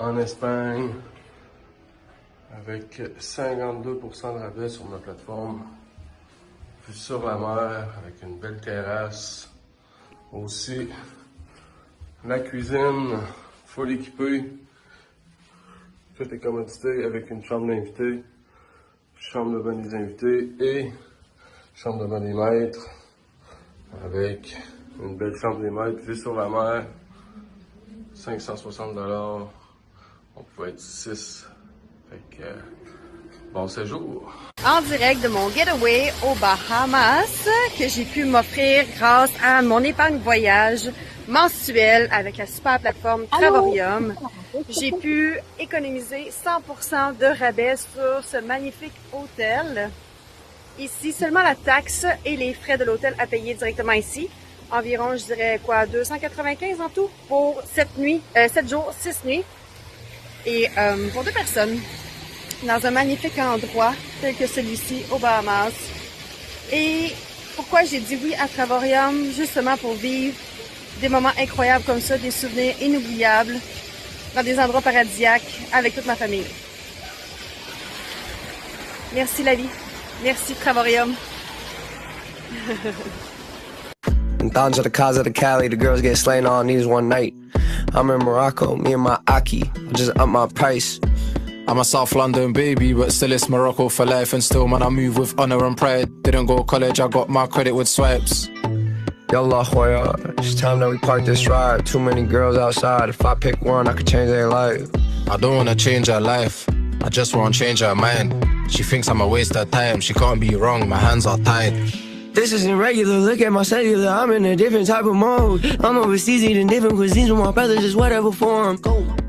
en Espagne avec 52% de rabais sur ma plateforme. Vue sur la mer avec une belle terrasse. Aussi, la cuisine full équipée. Tout est commodité avec une chambre d'invités, chambre de bain des invités et chambre de bain des maîtres avec une belle chambre des maîtres vue sur la mer. 560 $. On pouvait être 6. Fait que, bon séjour. En direct de mon getaway aux Bahamas que j'ai pu m'offrir grâce à mon épargne voyage mensuelle avec la super plateforme Travorium. J'ai pu économiser 100% de rabais sur ce magnifique hôtel. Ici, seulement la taxe et les frais de l'hôtel à payer directement ici. Environ, je dirais quoi, 295 en tout pour 7 jours, 6 nuits. Et pour 2 personnes, dans un magnifique endroit tel que celui-ci aux Bahamas. Et pourquoi j'ai dit oui à Travorium? Justement pour vivre des moments incroyables comme ça, des souvenirs inoubliables dans des endroits paradisiaques avec toute ma famille. Merci la vie. Merci Travorium. In Thousands of the cars of the Cali, the girls get slain all knees one night. I'm in Morocco, me and my Aki, I just up my price. I'm a South London baby, but still it's Morocco for life. And still, man, I move with honor and pride. Didn't go to college, I got my credit with swipes. Yalla Hoya, it's time that we park this ride. Too many girls outside, if I pick one, I could change their life. I don't wanna change her life, I just wanna change her mind. She thinks I'm a waste of time, she can't be wrong, my hands are tied. This isn't regular, look at my cellular, I'm in a different type of mode. I'm overseas eating different cuisines with my brothers, just whatever form.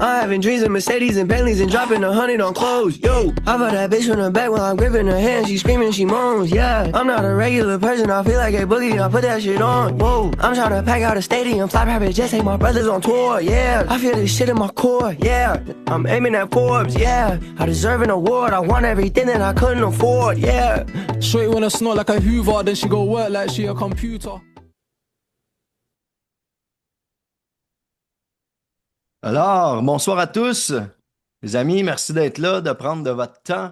I'm having dreams of Mercedes and Bentleys and dropping 100 on clothes. Yo, I bought that bitch from the back while I'm gripping her hand, she screaming, she moans, yeah. I'm not a regular person, I feel like a boogie, I put that shit on. Whoa, I'm trying to pack out a stadium, fly private jets, take my brothers on tour, yeah. I feel this shit in my core, yeah. I'm aiming at Forbes, yeah. I deserve an award, I want everything that I couldn't afford, yeah. Shorty wanna snort like a Hoover, then she go work like she a computer. Alors, bonsoir à tous. Les amis, merci d'être là, de prendre de votre temps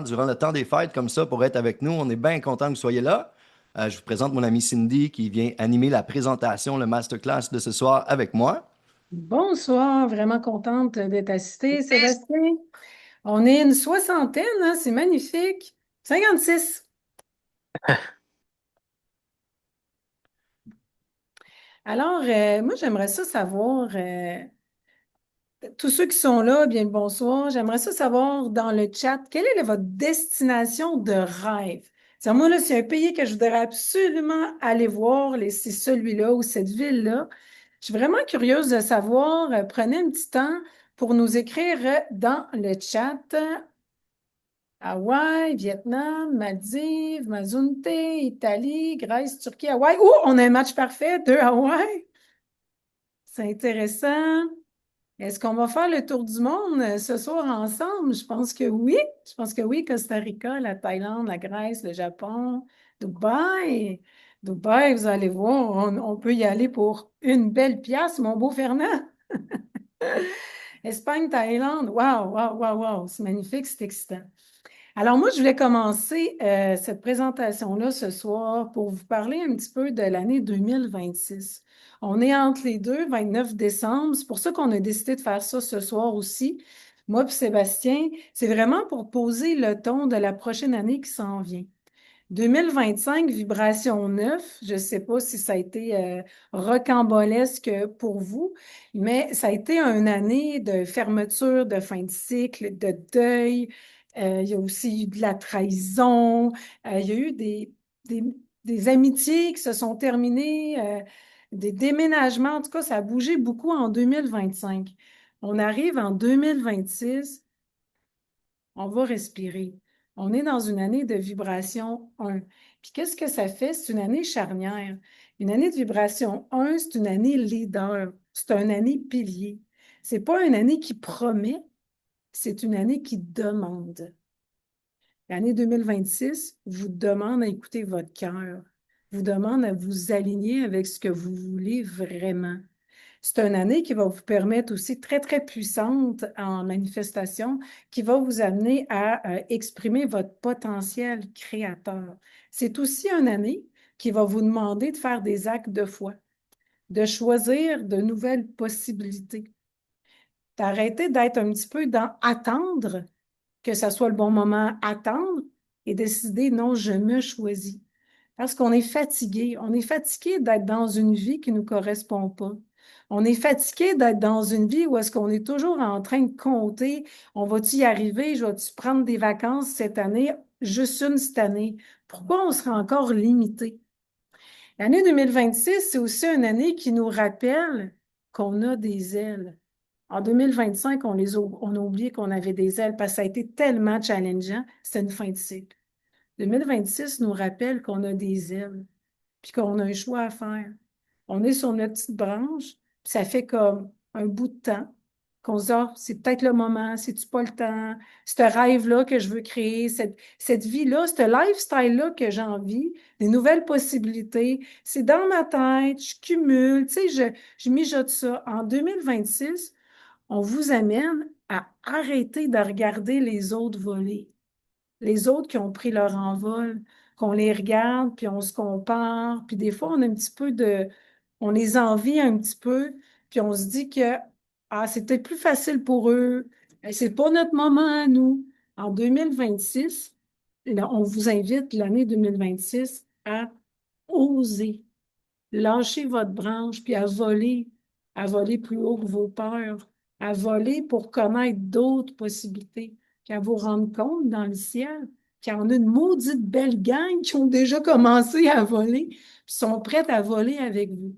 durant le temps des fêtes comme ça pour être avec nous. On est bien content que vous soyez là. Je vous présente mon amie Cindy qui vient animer la présentation, le masterclass de ce soir avec moi. Bonsoir, vraiment contente d'être assistée, Sébastien. On est une soixantaine, hein, c'est magnifique. 56. Alors, moi, j'aimerais ça savoir, tous ceux qui sont là, bien le bonsoir, j'aimerais ça savoir dans le chat, quelle est votre destination de rêve? C'est moi, là, c'est un pays que je voudrais absolument aller voir, c'est celui-là ou cette ville-là. Je suis vraiment curieuse de savoir. Prenez un petit temps pour nous écrire dans le chat. Hawaï, Vietnam, Maldives, Mazunte, Italie, Grèce, Turquie, Hawaï. Oh, on a un match parfait de Hawaï. C'est intéressant. Est-ce qu'on va faire le tour du monde ce soir ensemble? Je pense que oui. Je pense que oui. Costa Rica, la Thaïlande, la Grèce, le Japon, Dubaï. Dubaï, vous allez voir, on peut y aller pour une belle pièce, mon beau Fernand. Espagne, Thaïlande. Waouh, waouh, waouh, waouh. C'est magnifique, c'est excitant. Alors, moi, je voulais commencer cette présentation-là ce soir pour vous parler un petit peu de l'année 2026. On est entre les deux, 29 décembre. C'est pour ça qu'on a décidé de faire ça ce soir aussi. Moi et Sébastien, c'est vraiment pour poser le ton de la prochaine année qui s'en vient. 2025, vibration 9. Je ne sais pas si ça a été rocambolesque pour vous, mais ça a été une année de fermeture, de fin de cycle, de deuil. Il y a aussi eu de la trahison. Il y a eu des amitiés qui se sont terminées, des déménagements. En tout cas, ça a bougé beaucoup en 2025. On arrive en 2026. On va respirer. On est dans une année de vibration 1. Puis qu'est-ce que ça fait? C'est une année charnière. Une année de vibration 1, c'est une année leader. C'est une année pilier. C'est pas une année qui promet, c'est une année qui demande. L'année 2026 vous demande à écouter votre cœur, vous demande à vous aligner avec ce que vous voulez vraiment. C'est une année qui va vous permettre aussi très, très puissante en manifestation, qui va vous amener à exprimer votre potentiel créateur. C'est aussi une année qui va vous demander de faire des actes de foi, de choisir de nouvelles possibilités, d'arrêter d'être un petit peu dans attendre que ça soit le bon moment, attendre et décider, non, je me choisis. Parce qu'on est fatigué. On est fatigué d'être dans une vie qui ne nous correspond pas. On est fatigué d'être dans une vie où est-ce qu'on est toujours en train de compter, on va-tu y arriver, je vais-tu prendre des vacances cette année, juste une cette année. Pourquoi on sera encore limité? L'année 2026, c'est aussi une année qui nous rappelle qu'on a des ailes. En 2025, on a oublié qu'on avait des ailes parce que ça a été tellement challengeant, c'était une fin de cycle. 2026 nous rappelle qu'on a des ailes, puis qu'on a un choix à faire. On est sur notre petite branche, puis ça fait comme un bout de temps qu'on se dit, ah, c'est peut-être le moment, c'est-tu pas le temps, ce rêve-là que je veux créer, cette vie-là, ce lifestyle-là que j'ai envie, des nouvelles possibilités, c'est dans ma tête, je cumule, tu sais, je mijote ça. En 2026, on vous amène à arrêter de regarder les autres voler. Les autres qui ont pris leur envol, qu'on les regarde, puis on se compare, puis des fois, on a un petit peu on les envie un petit peu, puis on se dit que, ah, c'est peut-être plus facile pour eux, c'est pas notre moment à nous. En 2026, là, on vous invite, l'année 2026, à oser, lâcher votre branche, puis à voler plus haut que vos peurs, à voler pour connaître d'autres possibilités, puis à vous rendre compte dans le ciel qu'il y en a une maudite belle gang qui ont déjà commencé à voler, puis sont prêtes à voler avec vous.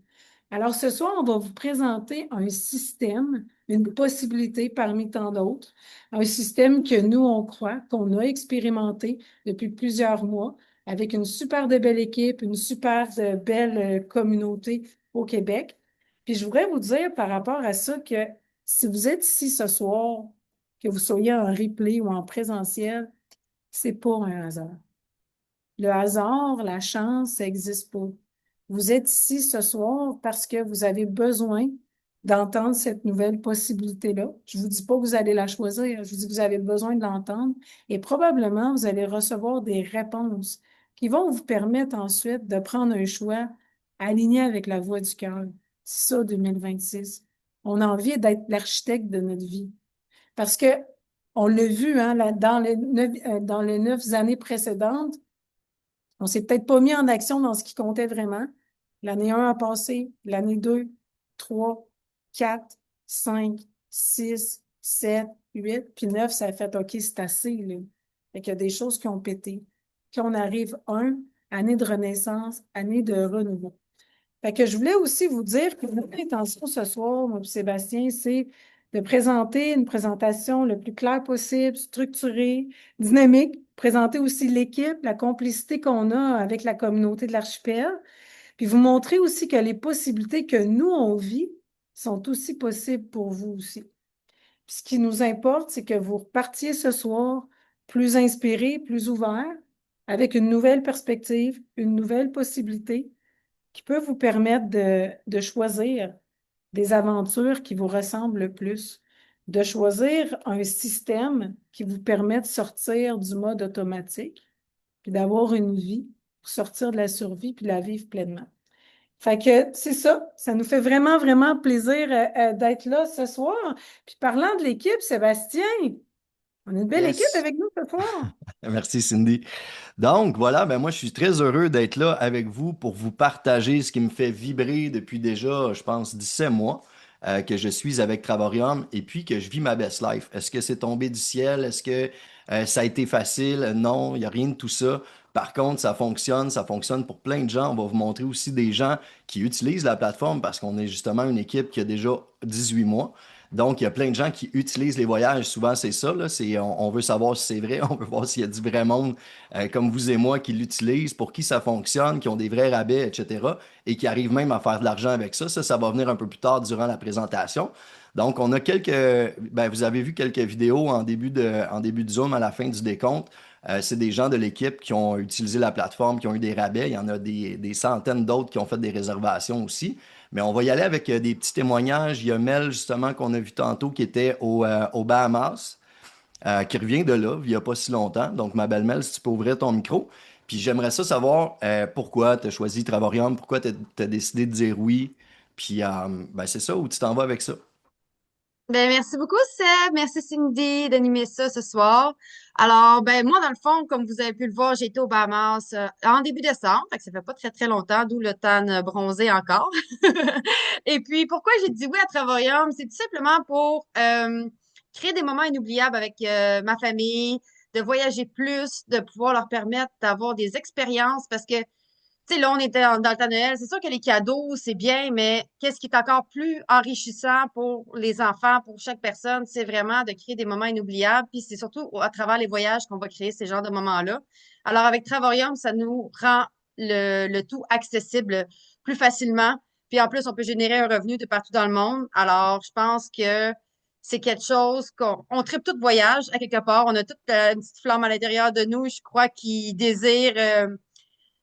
Alors ce soir, on va vous présenter un système, une possibilité parmi tant d'autres, un système que nous, on croit, qu'on a expérimenté depuis plusieurs mois, avec une super de belle équipe, une super de belle communauté au Québec. Puis je voudrais vous dire par rapport à ça que si vous êtes ici ce soir, que vous soyez en replay ou en présentiel, c'est pas un hasard. Le hasard, la chance, ça n'existe pas. Vous êtes ici ce soir parce que vous avez besoin d'entendre cette nouvelle possibilité-là. Je ne vous dis pas que vous allez la choisir, je vous dis que vous avez besoin de l'entendre et probablement vous allez recevoir des réponses qui vont vous permettre ensuite de prendre un choix aligné avec la voix du cœur. C'est ça, 2026. On a envie d'être l'architecte de notre vie. Parce que, on l'a vu, hein, dans les 9 années précédentes, on s'est peut-être pas mis en action dans ce qui comptait vraiment. L'année 1 a passé, l'année 2, 3, 4, 5, 6, 7, 8, puis 9, ça a fait OK, c'est assez, là. Fait qu'il y a des choses qui ont pété. Puis on arrive année de renaissance, année de renouveau. Fait que je voulais aussi vous dire que notre intention ce soir, moi et Sébastien, c'est de présenter une présentation le plus claire possible, structurée, dynamique, présenter aussi l'équipe, la complicité qu'on a avec la communauté de l'archipel, puis vous montrer aussi que les possibilités que nous, on vit, sont aussi possibles pour vous aussi. Puis ce qui nous importe, c'est que vous repartiez ce soir plus inspiré, plus ouvert, avec une nouvelle perspective, une nouvelle possibilité, qui peut vous permettre de choisir des aventures qui vous ressemblent le plus, de choisir un système qui vous permet de sortir du mode automatique, puis d'avoir une vie pour sortir de la survie puis de la vivre pleinement. Fait que c'est ça, ça nous fait vraiment, vraiment plaisir d'être là ce soir. Puis parlant de l'équipe, Sébastien, on a une belle équipe Yes. avec nous ce soir. Merci, Cindy. Donc, voilà, ben moi, je suis très heureux d'être là avec vous pour vous partager ce qui me fait vibrer depuis déjà, je pense, 17 mois que je suis avec Travarium et puis que je vis ma best life. Est-ce que c'est tombé du ciel? Est-ce que ça a été facile? Non, il n'y a rien de tout ça. Par contre, ça fonctionne pour plein de gens. On va vous montrer aussi des gens qui utilisent la plateforme parce qu'on est justement une équipe qui a déjà 18 mois. Donc, il y a plein de gens qui utilisent les voyages. Souvent, c'est ça, là. On veut savoir si c'est vrai. On veut voir s'il y a du vrai monde comme vous et moi qui l'utilisent, pour qui ça fonctionne, qui ont des vrais rabais, etc. et qui arrivent même à faire de l'argent avec ça. Ça va venir un peu plus tard durant la présentation. Donc, on a vous avez vu quelques vidéos en début de Zoom à la fin du décompte C'est des gens de l'équipe qui ont utilisé la plateforme, qui ont eu des rabais. Il y en a des centaines d'autres qui ont fait des réservations aussi. Mais on va y aller avec des petits témoignages. Il y a Mel, justement, qu'on a vu tantôt, qui était aux Bahamas, qui revient de là, il n'y a pas si longtemps. Donc, ma belle Mel, si tu peux ouvrir ton micro. Puis j'aimerais ça savoir pourquoi tu as choisi Travorium, pourquoi tu as décidé de dire oui. Puis ben, c'est ça, où tu t'en vas avec ça. Ben, merci beaucoup, Seb. Merci, Cindy, d'animer ça ce soir. Alors, ben, moi, dans le fond, comme vous avez pu le voir, j'ai été aux Bahamas en début décembre. Fait que ça fait pas très, très longtemps, d'où le tan bronzé encore. Et puis, pourquoi j'ai dit oui à Travaillum? C'est tout simplement pour créer des moments inoubliables avec ma famille, de voyager plus, de pouvoir leur permettre d'avoir des expériences parce que tu sais, là, on était dans le temps de Noël. C'est sûr que les cadeaux, c'est bien, mais qu'est-ce qui est encore plus enrichissant pour les enfants, pour chaque personne, c'est vraiment de créer des moments inoubliables. Puis c'est surtout à travers les voyages qu'on va créer ces genres de moments-là. Alors, avec Travorium, ça nous rend le tout accessible plus facilement. Puis en plus, on peut générer un revenu de partout dans le monde. Alors, je pense que c'est quelque chose qu'on tripe tout voyage à quelque part. On a toute une petite flamme à l'intérieur de nous, je crois, qui désire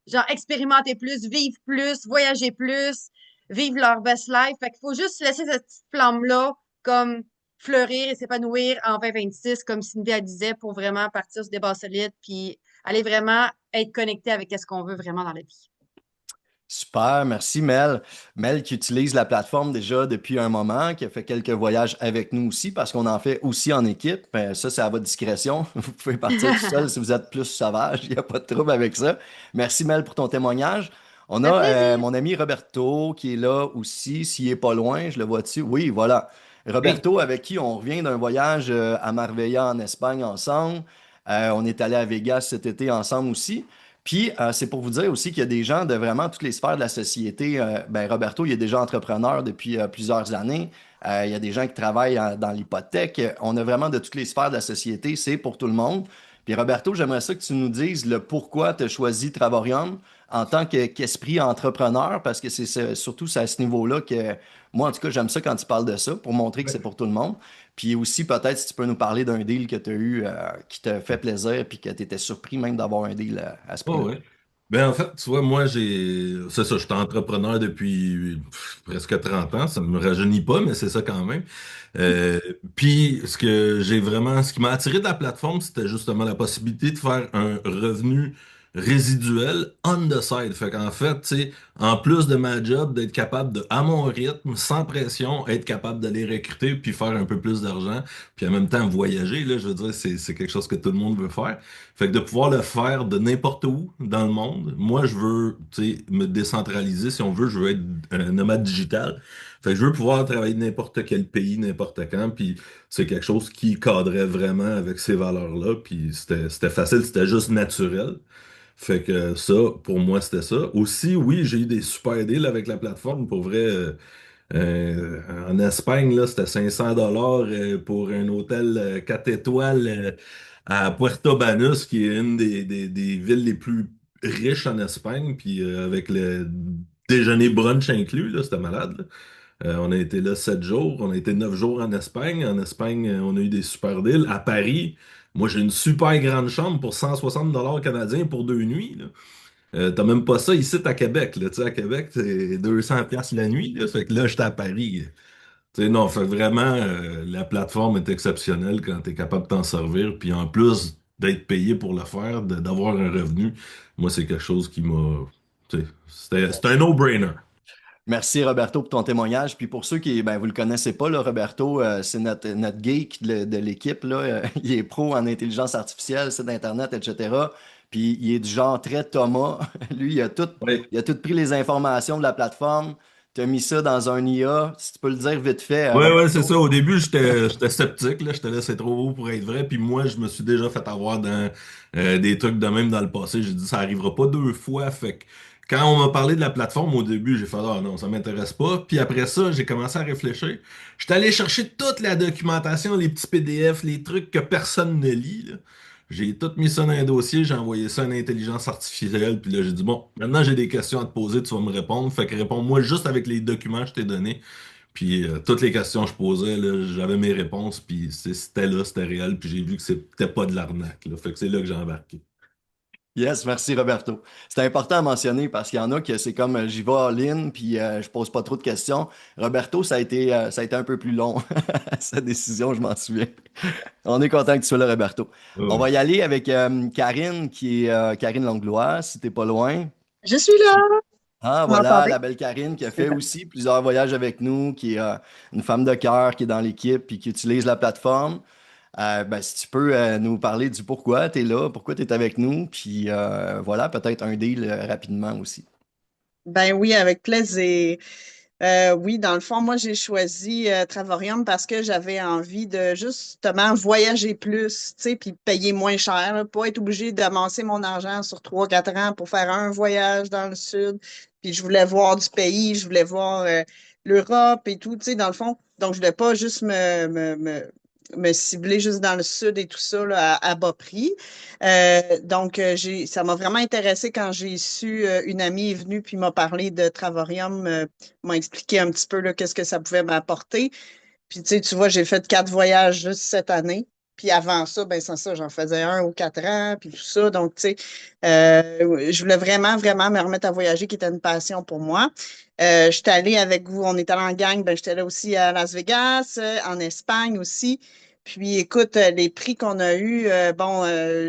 genre expérimenter plus, vivre plus, voyager plus, vivre leur best life. Fait qu'il faut juste laisser cette petite flamme-là comme fleurir et s'épanouir en 2026, comme Cindy a disait, pour vraiment partir sur des bases solides puis aller vraiment être connecté avec ce qu'on veut vraiment dans la vie. Super, merci Mel. Mel qui utilise la plateforme déjà depuis un moment, qui a fait quelques voyages avec nous aussi, parce qu'on en fait aussi en équipe. Ça, c'est à votre discrétion. Vous pouvez partir tout seul si vous êtes plus sauvage. Il n'y a pas de trouble avec ça. Merci Mel pour ton témoignage. On Ça fait a plaisir. mon ami Roberto qui est là aussi, s'il est pas loin, je le vois dessus. Oui, voilà. Oui. Roberto, avec qui on revient d'un voyage à Marbella en Espagne ensemble. On est allé à Vegas cet été ensemble aussi. Puis, c'est pour vous dire aussi qu'il y a des gens de vraiment toutes les sphères de la société. Ben, Roberto, il est déjà entrepreneur depuis plusieurs années. Il y a des gens qui travaillent dans l'hypothèque. On a vraiment de toutes les sphères de la société. C'est pour tout le monde. Puis, Roberto, j'aimerais ça que tu nous dises le pourquoi tu as choisi Travorium en tant qu'esprit entrepreneur, parce que surtout c'est à ce niveau-là que moi, en tout cas, j'aime ça quand tu parles de ça, pour montrer que c'est pour tout le monde. Puis aussi, peut-être, si tu peux nous parler d'un deal que tu as eu qui te fait plaisir, puis que tu étais surpris même d'avoir un deal à ce Oh, prix-là. ouais. Ben, en fait, tu vois, moi, c'est ça, je suis entrepreneur depuis presque 30 ans. Ça ne me rajeunit pas, mais c'est ça quand même. Euh, Puis, ce qui m'a attiré de la plateforme, c'était justement la possibilité de faire un revenu résiduel on the side. Fait qu'en fait, tu sais, en plus de ma job, d'être capable de, à mon rythme, sans pression, être capable d'aller recruter puis faire un peu plus d'argent, puis en même temps voyager, là, je veux dire, c'est quelque chose que tout le monde veut faire. Fait que de pouvoir le faire de n'importe où dans le monde, moi, je veux, tu sais, me décentraliser, si on veut, je veux être un nomade digital. Fait que je veux pouvoir travailler de n'importe quel pays, n'importe quand, puis c'est quelque chose qui cadrait vraiment avec ces valeurs-là, puis c'était facile, c'était juste naturel. Fait que ça, pour moi, c'était ça. Aussi, oui, j'ai eu des super deals avec la plateforme. Pour vrai, en Espagne, là, c'était 500 dollars pour un hôtel 4 étoiles à Puerto Banús, qui est une des villes les plus riches en Espagne. Puis avec le déjeuner brunch inclus, là, c'était malade, là. On a été là 7 jours. On a été 9 jours en Espagne. En Espagne, on a eu des super deals. À Paris, moi, j'ai une super grande chambre pour 160 dollars canadiens pour 2 nuits, là. T'as même pas ça ici à Québec, là. Tu sais, à Québec, c'est 200 pièces la nuit, là. Fait que là, j'étais à Paris. Tu sais, non, fait que vraiment, la plateforme est exceptionnelle quand t'es capable de t'en servir. Puis en plus d'être payé pour le faire, d'avoir un revenu, moi, c'est quelque chose qui m'a... tu sais, c'était un no-brainer. Merci Roberto pour ton témoignage. Puis pour ceux qui, ben, vous le connaissez pas, là, Roberto, c'est notre geek de l'équipe, là. Il est pro en intelligence artificielle, site Internet, etc. Puis il est du genre très Thomas. Lui, Oui. il a tout pris les informations de la plateforme. Tu as mis ça dans un IA. Si tu peux le dire vite fait, Ouais, ouais, c'est Roberto. ça. Au début, j'étais sceptique, là. J'étais là, c'est trop beau pour être vrai. Puis moi, je me suis déjà fait avoir dans des trucs de même dans le passé. J'ai dit, ça arrivera pas 2 fois. Fait que quand on m'a parlé de la plateforme au début, j'ai fait, ah non, ça m'intéresse pas. Puis après ça, j'ai commencé à réfléchir. J'étais allé chercher toute la documentation, les petits PDF, les trucs que personne ne lit, là. J'ai tout mis ça dans un dossier, j'ai envoyé ça à une intelligence artificielle, puis là j'ai dit, bon, maintenant j'ai des questions à te poser, tu vas me répondre. Fait que réponds-moi juste avec les documents que je t'ai donnés. Puis toutes les questions que je posais, là, j'avais mes réponses, puis c'était là, c'était réel, puis j'ai vu que c'était pas de l'arnaque, là. Fait que c'est là que j'ai embarqué. Yes, merci Roberto. C'est important à mentionner parce qu'il y en a que c'est comme j'y vais all-in puis je pose pas trop de questions. Roberto, ça a été un peu plus long, sa décision, je m'en souviens. On est content que tu sois là, Roberto. On Ouais. va y aller avec Karine, qui est Karine Langlois, si t'es pas loin. Je suis là. Ah, Vous voilà, m'entendez? la belle Karine qui a fait Super. aussi plusieurs voyages avec nous, qui est une femme de cœur qui est dans l'équipe puis qui utilise la plateforme. Ben, si tu peux nous parler du pourquoi tu es là, pourquoi tu es avec nous, puis voilà, peut-être un deal rapidement aussi. Ben oui, avec plaisir. Oui, dans le fond, moi, j'ai choisi Travorium parce que j'avais envie de justement voyager plus, tu sais, puis payer moins cher, là, pas être obligé d'amasser mon argent sur 3, 4 ans pour faire un voyage dans le sud. Puis je voulais voir du pays, je voulais voir l'Europe et tout, tu sais, dans le fond. Donc, je voulais pas juste me cibler juste dans le sud et tout ça là, à bas prix. Donc, ça m'a vraiment intéressé quand j'ai su, une amie est venue puis m'a parlé de Travorium, m'a expliqué un petit peu là, qu'est-ce que ça pouvait m'apporter. Puis, tu sais, tu vois, j'ai fait 4 voyages juste cette année. Puis avant ça, ben c'est ça, j'en faisais 1 ou 4 ans, puis tout ça. Donc, tu sais, je voulais vraiment, vraiment me remettre à voyager, qui était une passion pour moi. J'étais allée avec vous, on est allé en gang, ben j'étais là aussi à Las Vegas, en Espagne aussi. Puis écoute, les prix qu'on a eus,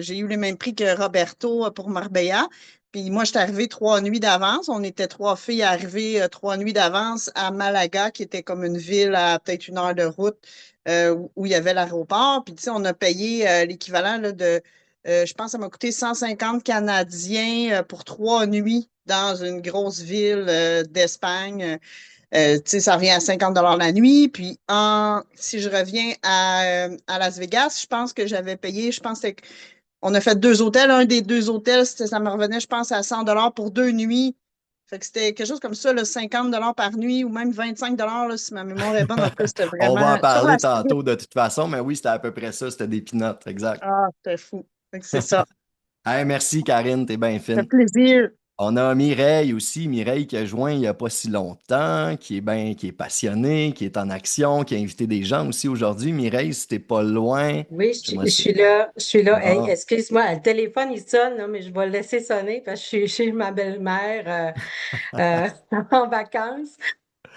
j'ai eu les mêmes prix que Roberto pour Marbella. Puis moi, j'étais arrivée 3 nuits d'avance. On était 3 filles arrivées 3 nuits d'avance à Malaga, qui était comme une ville à peut-être 1 heure de route où il y avait l'aéroport. Puis tu sais, on a payé l'équivalent là, je pense que ça m'a coûté 150 Canadiens pour 3 nuits dans une grosse ville d'Espagne. Tu sais, ça revient à 50 $ la nuit. Puis, si je reviens à Las Vegas, je pense que j'avais payé, je pense que on a fait 2 hôtels. Un des 2 hôtels, ça me revenait, je pense, à 100 $ pour 2 nuits. Fait que c'était quelque chose comme ça, là, 50 $ par nuit ou même 25 $ là, si ma mémoire est bonne. En tout cas, c'était On va en vraiment sur parler la strip. tantôt de toute façon, mais oui, c'était à peu près ça, c'était des peanuts, exact. Ah, c'était fou. Fait que c'est ça. Hey, merci Karine, t'es bien Ça fait fine. plaisir. On a Mireille aussi, Mireille qui a joint il n'y a pas si longtemps, qui est passionnée, qui est en action, qui a invité des gens aussi aujourd'hui. Mireille, si t'es pas loin, Oui, je j'aimerais ça. suis là. Je suis là. Hey, Bon. excuse-moi, le téléphone, il sonne, là, mais je vais le laisser sonner parce que je suis chez ma belle-mère en vacances.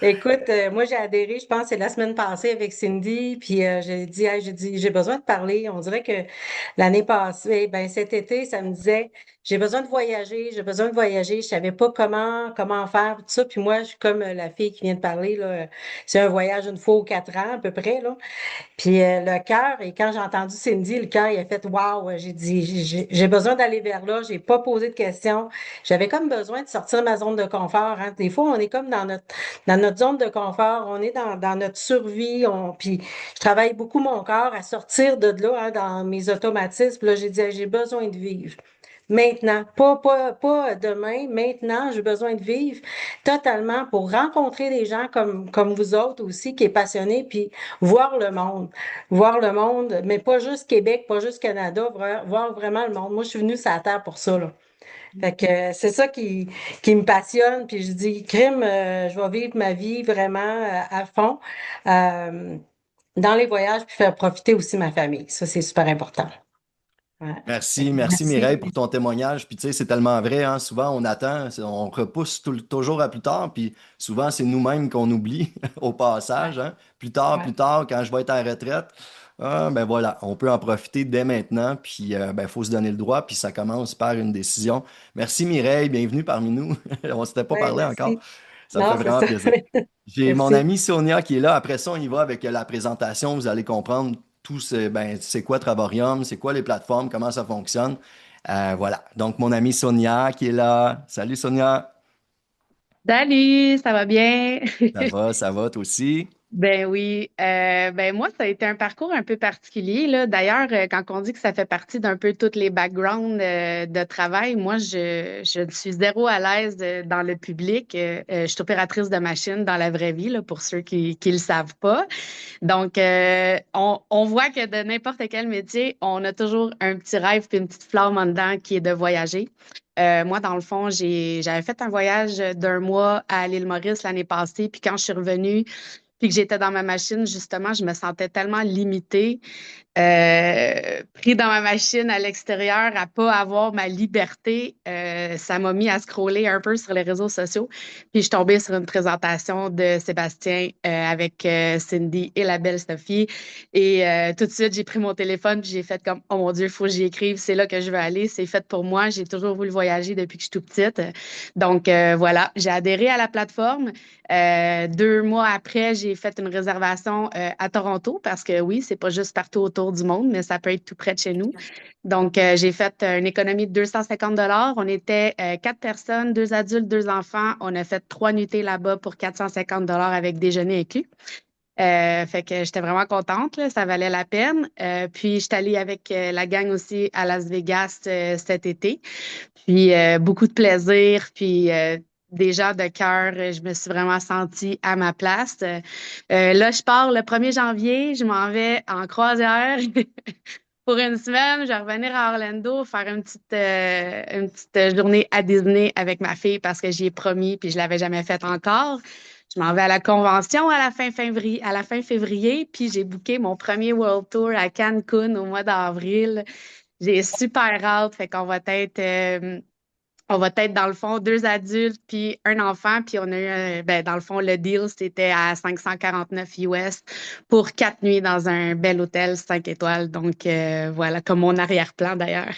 Écoute, moi j'ai adhéré, je pense, c'est la semaine passée avec Cindy, puis j'ai dit, hey, j'ai besoin de parler. On dirait que l'année passée, ben cet été, ça me disait, j'ai besoin de voyager, j'ai besoin de voyager. Je savais pas comment faire tout ça. Puis moi, je suis comme la fille qui vient de parler là, c'est un voyage 1 fois ou 4 ans à peu près là. Puis le cœur, et quand j'ai entendu Cindy, le cœur, il a fait waouh, j'ai dit, j'ai besoin d'aller vers là, j'ai pas posé de questions. J'avais comme besoin de sortir de ma zone de confort. Hein. Des fois, on est comme dans notre zone de confort, on est dans notre survie. Puis je travaille beaucoup mon corps à sortir de là, hein, dans mes automatismes. Là, j'ai dit, hey, j'ai besoin de vivre. Maintenant, pas demain, maintenant, j'ai besoin de vivre totalement pour rencontrer des gens comme vous autres aussi, qui est passionnés, puis voir le monde, mais pas juste Québec, pas juste Canada, voir vraiment le monde. Moi, je suis venue sur la Terre pour ça, là. Fait que c'est ça qui me passionne, puis je dis, crime, je vais vivre ma vie vraiment à fond dans les voyages, puis faire profiter aussi ma famille. Ça, c'est super important. Ouais. Fait que Merci merci. Mireille pour ton témoignage. Puis tu sais, c'est tellement vrai, hein. Souvent on attend, on repousse toujours à plus tard, puis souvent c'est nous-mêmes qu'on oublie au passage, hein. Ouais. Plus tard, quand je vais être à la retraite, ah, ben voilà, on peut en profiter dès maintenant, puis ben faut se donner le droit, puis ça commence par une décision. Merci Mireille, bienvenue parmi nous. On s'était pas Ouais, parlé encore. merci. Ça me fait Non, c'est vraiment ça. plaisir. J'ai mon Merci. amie Sonia qui est là. Après ça, on y va avec la présentation. Vous allez comprendre tout ben, c'est quoi Travarium, c'est quoi les plateformes, comment ça fonctionne. Voilà. Donc, mon amie Sonia qui est là. Salut Sonia. Salut, ça va bien? Ça va, toi aussi? Ben oui, ben moi, ça a été un parcours un peu particulier, là. D'ailleurs, quand on dit que ça fait partie d'un peu tous les backgrounds de travail, moi, je suis zéro à l'aise dans le public. Je suis opératrice de machine dans la vraie vie, là, pour ceux qui le savent pas. Donc, on voit que de n'importe quel métier, on a toujours un petit rêve puis une petite flamme en dedans qui est de voyager. Moi, dans le fond, j'avais fait un voyage d'1 mois à l'île Maurice l'année passée, puis quand je suis revenue, puis que j'étais dans ma machine, justement, je me sentais tellement limitée, pris dans ma machine à l'extérieur, à pas avoir ma liberté. Ça m'a mis à scroller un peu sur les réseaux sociaux. Puis je suis tombée sur une présentation de Sébastien avec Cindy et la belle Sophie. Et tout de suite, j'ai pris mon téléphone puis j'ai fait comme, oh mon Dieu, il faut que j'y écrive, c'est là que je veux aller, c'est fait pour moi. J'ai toujours voulu voyager depuis que je suis toute petite. Donc voilà, j'ai adhéré à la plateforme. 2 mois après, j'ai fait une réservation à Toronto parce que oui, c'est pas juste partout autour du monde, mais ça peut être tout près de chez nous. Donc, j'ai fait une économie de 250 $. On était 4 personnes, 2 adultes, 2 enfants. On a fait 3 nuitées là-bas pour 450 $ avec déjeuner inclus. Fait que j'étais vraiment contente, là, ça valait la peine. Puis, je suis allée avec la gang aussi à Las Vegas cet été. Puis, beaucoup de plaisir. Puis, des gens de cœur, je me suis vraiment sentie à ma place. Là, je pars le 1er janvier, je m'en vais en croisière pour une semaine. Je vais revenir à Orlando, faire une petite journée à Disney avec ma fille parce que j'y ai promis puis je l'avais jamais fait encore. Je m'en vais à la convention à la fin février, puis j'ai booké mon premier World Tour à Cancun au mois d'avril. J'ai super hâte, fait qu'on va être dans le fond 2 adultes puis un enfant, puis on a eu, dans le fond, le deal, c'était à 549 US pour 4 nuits dans un bel hôtel 5 étoiles. Donc, voilà, comme mon arrière-plan d'ailleurs.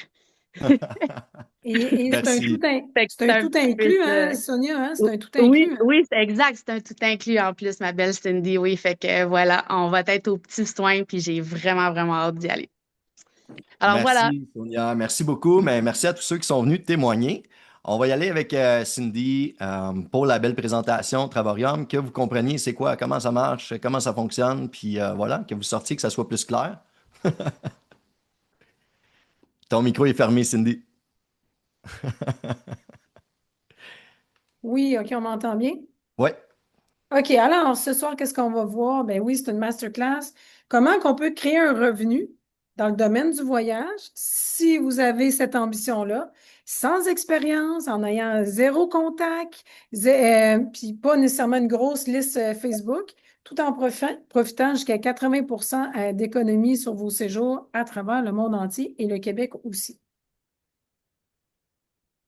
Et Merci. Fait que c'est un tout inclus, hein, Sonia, hein? C'est un tout inclus, hein? Oui, c'est exact, c'est un tout inclus en plus, ma belle Cindy, oui. Fait que voilà, on va être aux petits soins, puis j'ai vraiment, vraiment hâte d'y aller. Alors voilà. Merci, Sonia. Merci beaucoup. Mais merci à tous ceux qui sont venus témoigner. On va y aller avec Cindy pour la belle présentation Travorium, que vous compreniez c'est quoi, comment ça marche, comment ça fonctionne, puis voilà, que vous sortiez, que ça soit plus clair. Ton micro est fermé, Cindy. Oui, OK, on m'entend bien? Ouais. OK, alors ce soir, qu'est-ce qu'on va voir? Ben oui, c'est une masterclass. Comment qu'on peut créer un revenu dans le domaine du voyage si vous avez cette ambition-là, sans expérience, en ayant zéro contact, puis pas nécessairement une grosse liste Facebook, tout en profitant jusqu'à 80% d'économie sur vos séjours à travers le monde entier et le Québec aussi.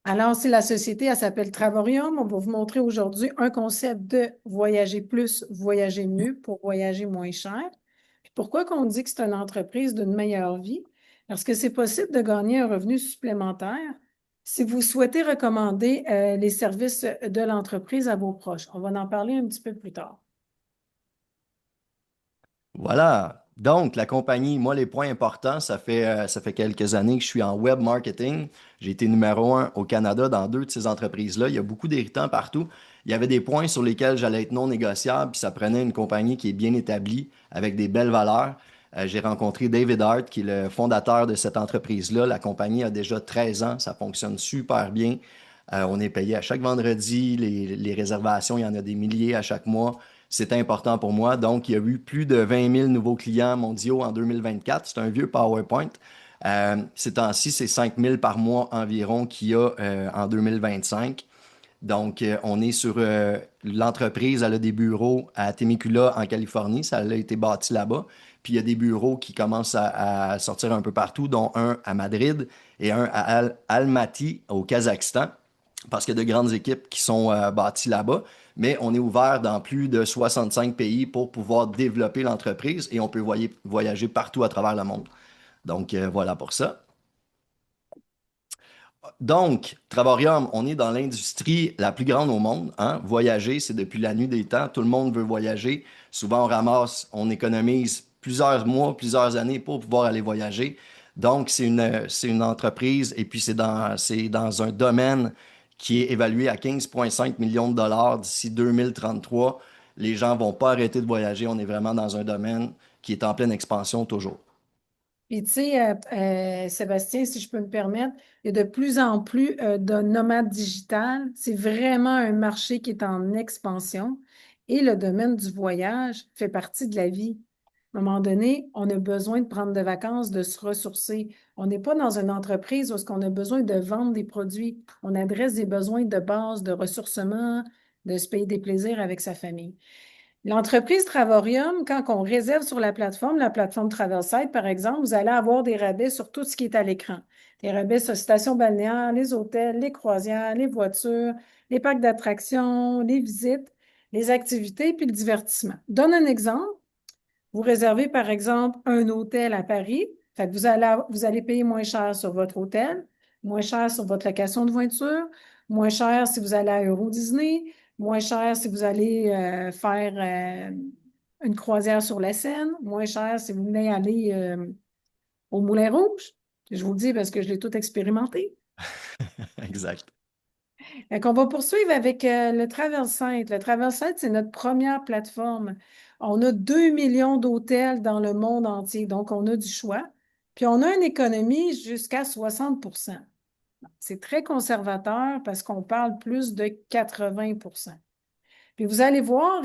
Alors, c'est la société, elle s'appelle Travorium. On va vous montrer aujourd'hui un concept de voyager plus, voyager mieux pour voyager moins cher. Puis pourquoi qu'on dit que c'est une entreprise d'une meilleure vie? Parce que c'est possible de gagner un revenu supplémentaire si vous souhaitez recommander les services de l'entreprise à vos proches. On va en parler un petit peu plus tard. Voilà. Donc, la compagnie, moi, les points importants, ça fait quelques années que je suis en web marketing. J'ai été numéro 1 au Canada dans 2 de ces entreprises-là. Il y a beaucoup d'héritants partout. Il y avait des points sur lesquels j'allais être non négociable, puis ça prenait une compagnie qui est bien établie, avec des belles valeurs. J'ai rencontré David Hart, qui est le fondateur de cette entreprise-là. La compagnie a déjà 13 ans. Ça fonctionne super bien. On est payé à chaque vendredi. Les réservations, il y en a des milliers à chaque mois. C'est important pour moi. Donc, il y a eu plus de 20 000 nouveaux clients mondiaux en 2024. C'est un vieux PowerPoint. Ces temps-ci, c'est 5 000 par mois environ qu'il y a en 2025. Donc, on est sur l'entreprise, elle a des bureaux à Temecula, en Californie. Ça a été bâti là-bas. Puis, il y a des bureaux qui commencent à sortir un peu partout, dont un à Madrid et un à Almaty, au Kazakhstan, parce qu'il y a de grandes équipes qui sont bâties là-bas. Mais on est ouvert dans plus de 65 pays pour pouvoir développer l'entreprise et on peut voyager partout à travers le monde. Donc, voilà pour ça. Donc, Travorium, on est dans l'industrie la plus grande au monde, hein. Voyager, c'est depuis la nuit des temps. Tout le monde veut voyager. Souvent, on ramasse, on économise plusieurs mois, plusieurs années pour pouvoir aller voyager. Donc, c'est une entreprise et puis c'est dans un domaine qui est évalué à 15,5 millions de dollars d'ici 2033. Les gens ne vont pas arrêter de voyager. On est vraiment dans un domaine qui est en pleine expansion toujours. Puis, tu sais, Sébastien, si je peux me permettre, il y a de plus en plus de nomades digitales. C'est vraiment un marché qui est en expansion et le domaine du voyage fait partie de la vie. À un moment donné, on a besoin de prendre des vacances, de se ressourcer. On n'est pas dans une entreprise où on a besoin de vendre des produits. On adresse des besoins de base, de ressourcement, de se payer des plaisirs avec sa famille. L'entreprise Travorium, quand on réserve sur la plateforme Traverside, par exemple, vous allez avoir des rabais sur tout ce qui est à l'écran. Des rabais sur les stations balnéaires, les hôtels, les croisières, les voitures, les parcs d'attractions, les visites, les activités, puis le divertissement. Donne un exemple. Vous réservez, par exemple, un hôtel à Paris. Fait que vous allez payer moins cher sur votre hôtel, moins cher sur votre location de voiture, moins cher si vous allez à Euro Disney, moins cher si vous allez faire une croisière sur la Seine, moins cher si vous venez aller au Moulin Rouge. Je vous le dis parce que je l'ai tout expérimenté. Exact. Fait qu'on va poursuivre avec le Travel-Site. Le Travel-Site, c'est notre première plateforme. On a 2 millions d'hôtels dans le monde entier, donc on a du choix. Puis on a une économie jusqu'à 60 %. C'est très conservateur parce qu'on parle plus de 80 %. Puis vous allez voir,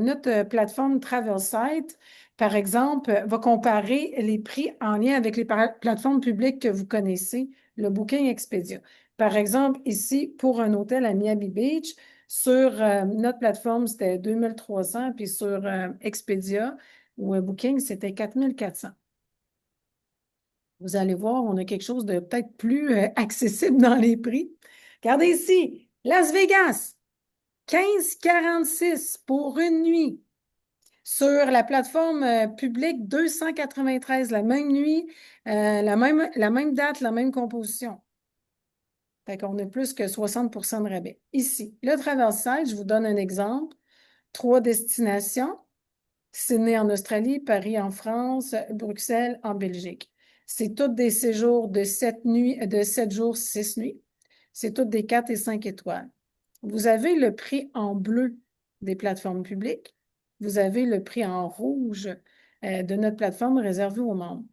notre plateforme Travel-Site, par exemple, va comparer les prix en lien avec les plateformes publiques que vous connaissez, le Booking Expedia. Par exemple, ici, pour un hôtel à Miami Beach, sur notre plateforme, c'était 2300, puis sur Expedia ou Booking, c'était 4400. Vous allez voir, on a quelque chose de peut-être plus accessible dans les prix. Regardez ici, Las Vegas, 15,46 pour une nuit. Sur la plateforme publique, 293, la même nuit, la même date, la même composition. Fait qu'on a plus que 60 % de rabais. Ici, le Travel-Site, je vous donne un exemple. 3 destinations. Sydney en Australie, Paris en France, Bruxelles en Belgique. C'est tous des séjours de 7 jours, 6 nuits. C'est toutes des 4 et 5 étoiles. Vous avez le prix en bleu des plateformes publiques. Vous avez le prix en rouge de notre plateforme réservée aux membres.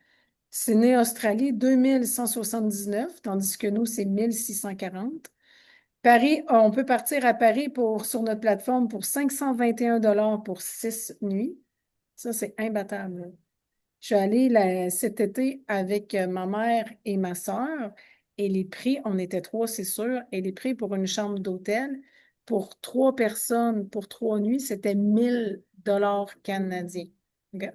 Sydney, Australie, 2179, tandis que nous, c'est 1640. Paris, on peut partir à Paris sur notre plateforme pour 521 $ pour 6 nuits. Ça, c'est imbattable. Je suis allée cet été avec ma mère et ma soeur et les prix, on était 3, c'est sûr, et les prix pour une chambre d'hôtel pour 3 personnes pour 3 nuits, c'était 1000 $ canadiens. Okay.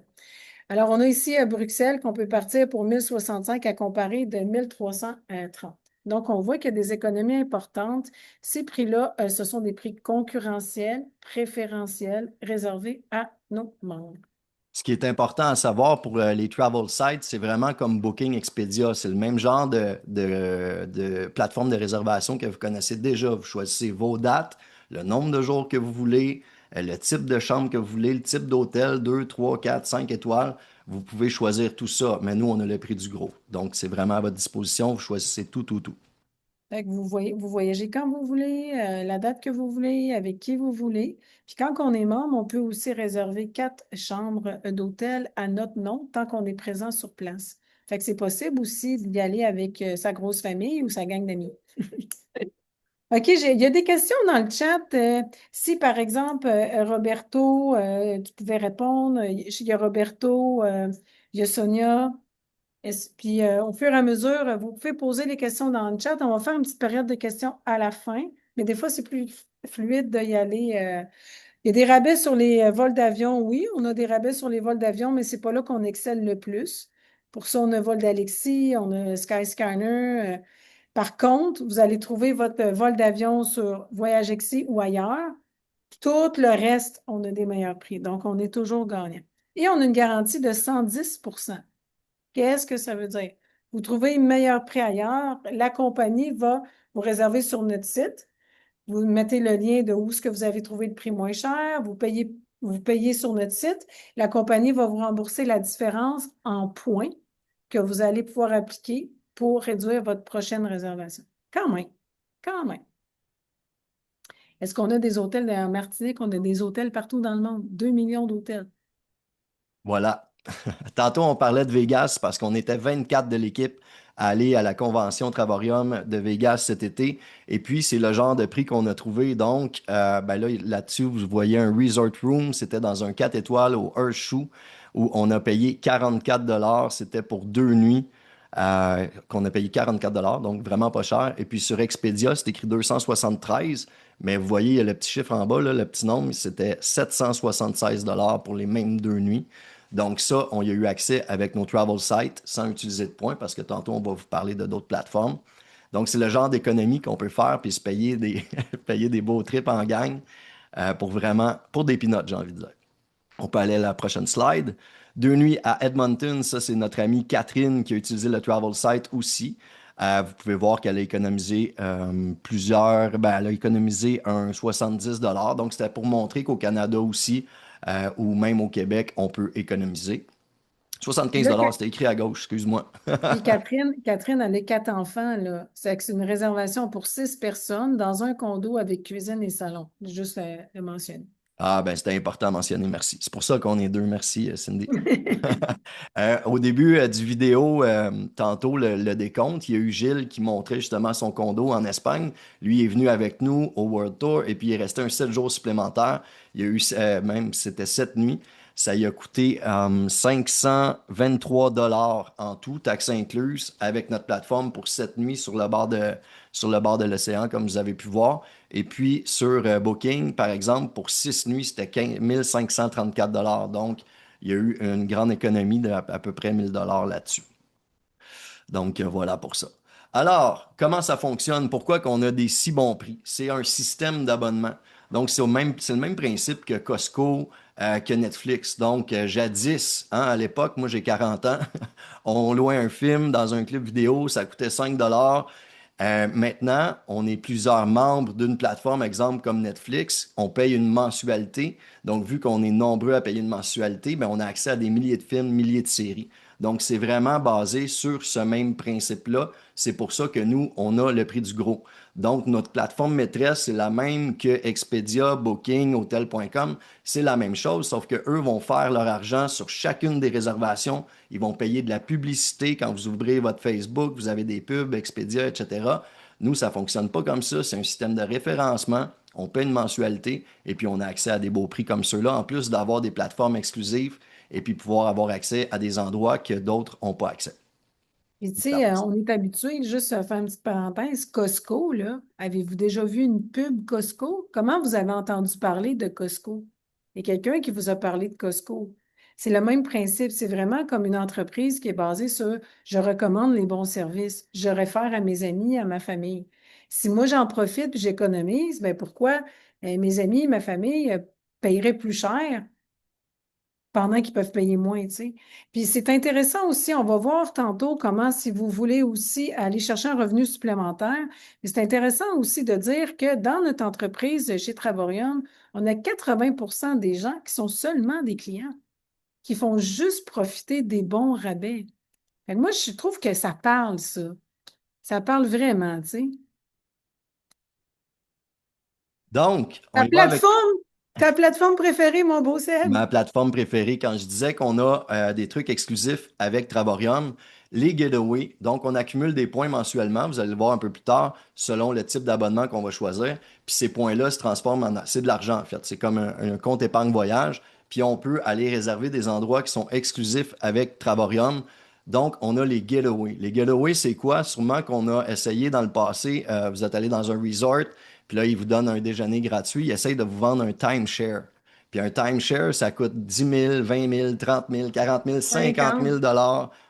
Alors, on a ici à Bruxelles qu'on peut partir pour 1065 à comparer de 1330. Donc, on voit qu'il y a des économies importantes. Ces prix-là, ce sont des prix concurrentiels, préférentiels, réservés à nos membres. Ce qui est important à savoir pour les travel sites, c'est vraiment comme Booking Expedia. C'est le même genre de plateforme de réservation que vous connaissez déjà. Vous choisissez vos dates, le nombre de jours que vous voulez, le type de chambre que vous voulez, le type d'hôtel, 2, 3, 4, 5 étoiles. Vous pouvez choisir tout ça, mais nous, on a le prix du gros. Donc, c'est vraiment à votre disposition. Vous choisissez tout, tout, tout. Fait que vous voyagez quand vous voulez, la date que vous voulez, avec qui vous voulez. Puis quand on est membre, on peut aussi réserver 4 chambres d'hôtel à notre nom tant qu'on est présent sur place. Fait que c'est possible aussi d'y aller avec sa grosse famille ou sa gang d'amis. OK, il y a des questions dans le chat. Si, par exemple, Roberto, tu pouvais répondre. Il y a Roberto, il y a Sonia. Puis, au fur et à mesure, vous pouvez poser les questions dans le chat. On va faire une petite période de questions à la fin, mais des fois, c'est plus fluide d'y aller. Il y a des rabais sur les vols d'avion. Oui, on a des rabais sur les vols d'avion, mais c'est pas là qu'on excelle le plus. Pour ça, on a vol d'Alexis, on a Skyscanner. Par contre, vous allez trouver votre vol d'avion sur Voyagexi ou ailleurs. Tout le reste, on a des meilleurs prix. Donc, on est toujours gagnant. Et on a une garantie de 110 %. Qu'est-ce que ça veut dire? Vous trouvez un meilleur prix ailleurs, la compagnie va vous réserver sur notre site. Vous mettez le lien de où est-ce que vous avez trouvé le prix moins cher, vous payez sur notre site. La compagnie va vous rembourser la différence en points que vous allez pouvoir appliquer pour réduire votre prochaine réservation. Quand même, quand même. Est-ce qu'on a des hôtels en Martinique? On a des hôtels partout dans le monde. 2 millions d'hôtels. Voilà. Tantôt, on parlait de Vegas parce qu'on était 24 de l'équipe à aller à la convention Travorium de Vegas cet été. Et puis, c'est le genre de prix qu'on a trouvé. Donc, là-dessus, vous voyez un resort room. C'était dans un 4 étoiles au Horseshoe où on a payé 44 $. C'était pour 2 nuits qu'on a payé 44 $, donc vraiment pas cher. Et puis, sur Expedia, c'est écrit 273. Mais vous voyez, le petit chiffre en bas, là, le petit nombre, c'était 776 pour les mêmes 2 nuits. Donc ça, on y a eu accès avec nos travel sites sans utiliser de points parce que tantôt, on va vous parler de d'autres plateformes. Donc, c'est le genre d'économie qu'on peut faire puis se payer payer des beaux trips en gang pour des peanuts, j'ai envie de dire. On peut aller à la prochaine slide. 2 nuits à Edmonton, ça c'est notre amie Catherine qui a utilisé le travel site aussi. Vous pouvez voir qu'elle a économisé elle a économisé un 70 donc c'était pour montrer qu'au Canada aussi, ou même au Québec, on peut économiser. 75 Là, c'était écrit à gauche, excuse-moi. puis Catherine, elle a 4 enfants, là. C'est une réservation pour 6 personnes dans un condo avec cuisine et salon. Juste le mentionner. Ah, ben c'était important à mentionner, merci. C'est pour ça qu'on est deux, merci Cindy. Au début du vidéo, tantôt, le décompte, il y a eu Gilles qui montrait justement son condo en Espagne. Lui est venu avec nous au World Tour et puis il est resté un 7 jours supplémentaire. Il y a eu même, c'était 7 nuits. Ça lui a coûté 523 en tout, taxes incluses, avec notre plateforme pour 7 nuits sur le bord de l'océan, comme vous avez pu voir. Et puis sur Booking, par exemple, pour 6 nuits, c'était 1534 Donc, il y a eu une grande économie de à peu près 1000 là-dessus. Donc, voilà pour ça. Alors, comment ça fonctionne? Pourquoi qu'on a des si bons prix? C'est un système d'abonnement. Donc, c'est le même principe que Costco, que Netflix. Donc, jadis, hein, à l'époque, moi j'ai 40 ans, on louait un film dans un club vidéo, ça coûtait 5 Maintenant, on est plusieurs membres d'une plateforme, exemple comme Netflix, on paye une mensualité. Donc, vu qu'on est nombreux à payer une mensualité, ben, on a accès à des milliers de films, milliers de séries. Donc, c'est vraiment basé sur ce même principe-là. C'est pour ça que nous, on a le prix du gros. Donc, notre plateforme maîtresse, c'est la même que Expedia, Booking, Hotel.com. C'est la même chose, sauf qu'eux vont faire leur argent sur chacune des réservations. Ils vont payer de la publicité quand vous ouvrez votre Facebook, vous avez des pubs, Expedia, etc. Nous, ça ne fonctionne pas comme ça. C'est un système de référencement. On paie une mensualité et puis on a accès à des beaux prix comme ceux-là, en plus d'avoir des plateformes exclusives et puis pouvoir avoir accès à des endroits que d'autres n'ont pas accès. Puis, tu sais, on est habitué, juste à faire une petite parenthèse, Costco, là. Avez-vous déjà vu une pub Costco? Comment vous avez entendu parler de Costco? Il y a quelqu'un qui vous a parlé de Costco. C'est le même principe. C'est vraiment comme une entreprise qui est basée sur je recommande les bons services, je réfère à mes amis, à ma famille. Si moi j'en profite et j'économise, ben pourquoi mes amis, ma famille paieraient plus cher pendant qu'ils peuvent payer moins, tu sais. Puis c'est intéressant aussi, on va voir tantôt comment, si vous voulez aussi aller chercher un revenu supplémentaire, mais c'est intéressant aussi de dire que dans notre entreprise chez Travorium, on a 80 des gens qui sont seulement des clients, qui font juste profiter des bons rabais. Fait que moi, je trouve que ça parle, ça. Ça parle vraiment, tu sais. Donc, on Ta y va avec plateforme, ta plateforme préférée, mon beau Seb? ma plateforme préférée. Quand je disais qu'on a des trucs exclusifs avec Travorium, les giveaways. Donc, on accumule des points mensuellement. Vous allez le voir un peu plus tard, selon le type d'abonnement qu'on va choisir. Puis ces points-là se transforment c'est de l'argent, en fait. C'est comme un compte épargne voyage. Puis on peut aller réserver des endroits qui sont exclusifs avec Travorium. Donc, on a les giveaways. Les giveaways, c'est quoi? Sûrement qu'on a essayé dans le passé. Vous êtes allé dans un resort, puis là, ils vous donnent un déjeuner gratuit. Ils essayent de vous vendre un timeshare. Puis un timeshare, ça coûte 10 000, 20 000, 30 000, 40 000, 50 000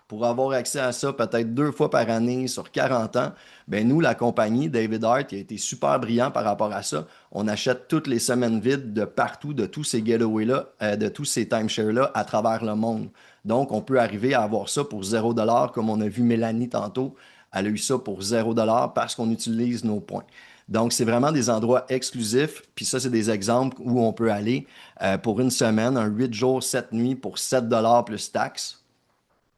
pour avoir accès à ça peut-être 2 fois par année sur 40 ans. Ben nous, la compagnie, David Hart, qui a été super brillant par rapport à ça, on achète toutes les semaines vides de partout, de tous ces getaways-là, de tous ces timeshares-là à travers le monde. Donc, on peut arriver à avoir ça pour 0 comme on a vu Mélanie tantôt. Elle a eu ça pour 0 parce qu'on utilise nos points. Donc, c'est vraiment des endroits exclusifs. Puis ça, c'est des exemples où on peut aller pour une semaine, un 8 jours, 7 nuits pour 7 plus taxes.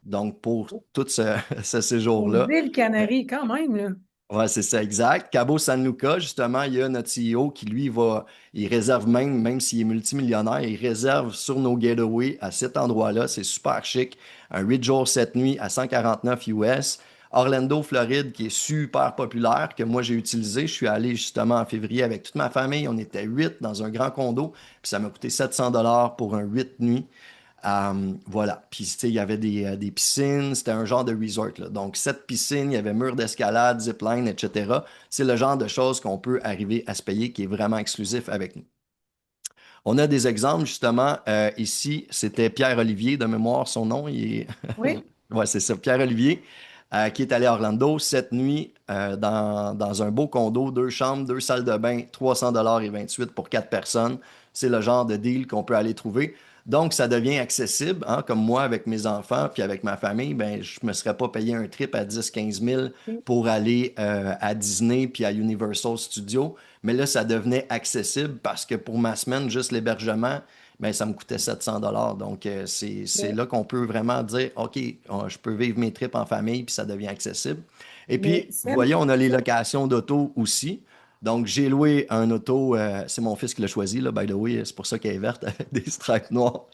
Donc, pour tout ce séjour-là. Ville Canaries, quand même, là. Ouais, c'est ça, exact. Cabo San Lucas, justement, il y a notre CEO qui, lui, il réserve même s'il est multimillionnaire, il réserve sur nos getaways à cet endroit-là. C'est super chic. Un 8 jours, 7 nuits à 149 US. Orlando, Floride, qui est super populaire, que moi j'ai utilisé. Je suis allé justement en février avec toute ma famille. On était 8 dans un grand condo, puis ça m'a coûté 700 pour un 8 nuits. Voilà. Puis, tu sais, il y avait des piscines. C'était un genre de resort, là. Donc, 7 piscines, il y avait mur d'escalade, zipline, etc. C'est le genre de choses qu'on peut arriver à se payer qui est vraiment exclusif avec nous. On a des exemples, justement. Ici, c'était Pierre-Olivier, de mémoire, son nom. Oui. Ouais, c'est ça, Pierre-Olivier, qui est allé à Orlando cette nuit dans un beau condo, 2 chambres, 2 salles de bain, 300 et 28 pour 4 personnes. C'est le genre de deal qu'on peut aller trouver. Donc, ça devient accessible, hein, comme moi avec mes enfants puis avec ma famille, ben, je me serais pas payé un trip à 10 000 à 15 000 pour aller à Disney puis à Universal Studios. Mais là, ça devenait accessible parce que pour ma semaine, juste l'hébergement, ben, ça me coûtait 700 $. Donc, c'est là qu'on peut vraiment dire, OK, je peux vivre mes trips en famille, puis ça devient accessible. Et Mais puis, vous Seb, voyez, on a les locations d'auto aussi. Donc, j'ai loué un auto, c'est mon fils qui l'a choisi, là, by the way, c'est pour ça qu'elle est verte avec des stripes noires.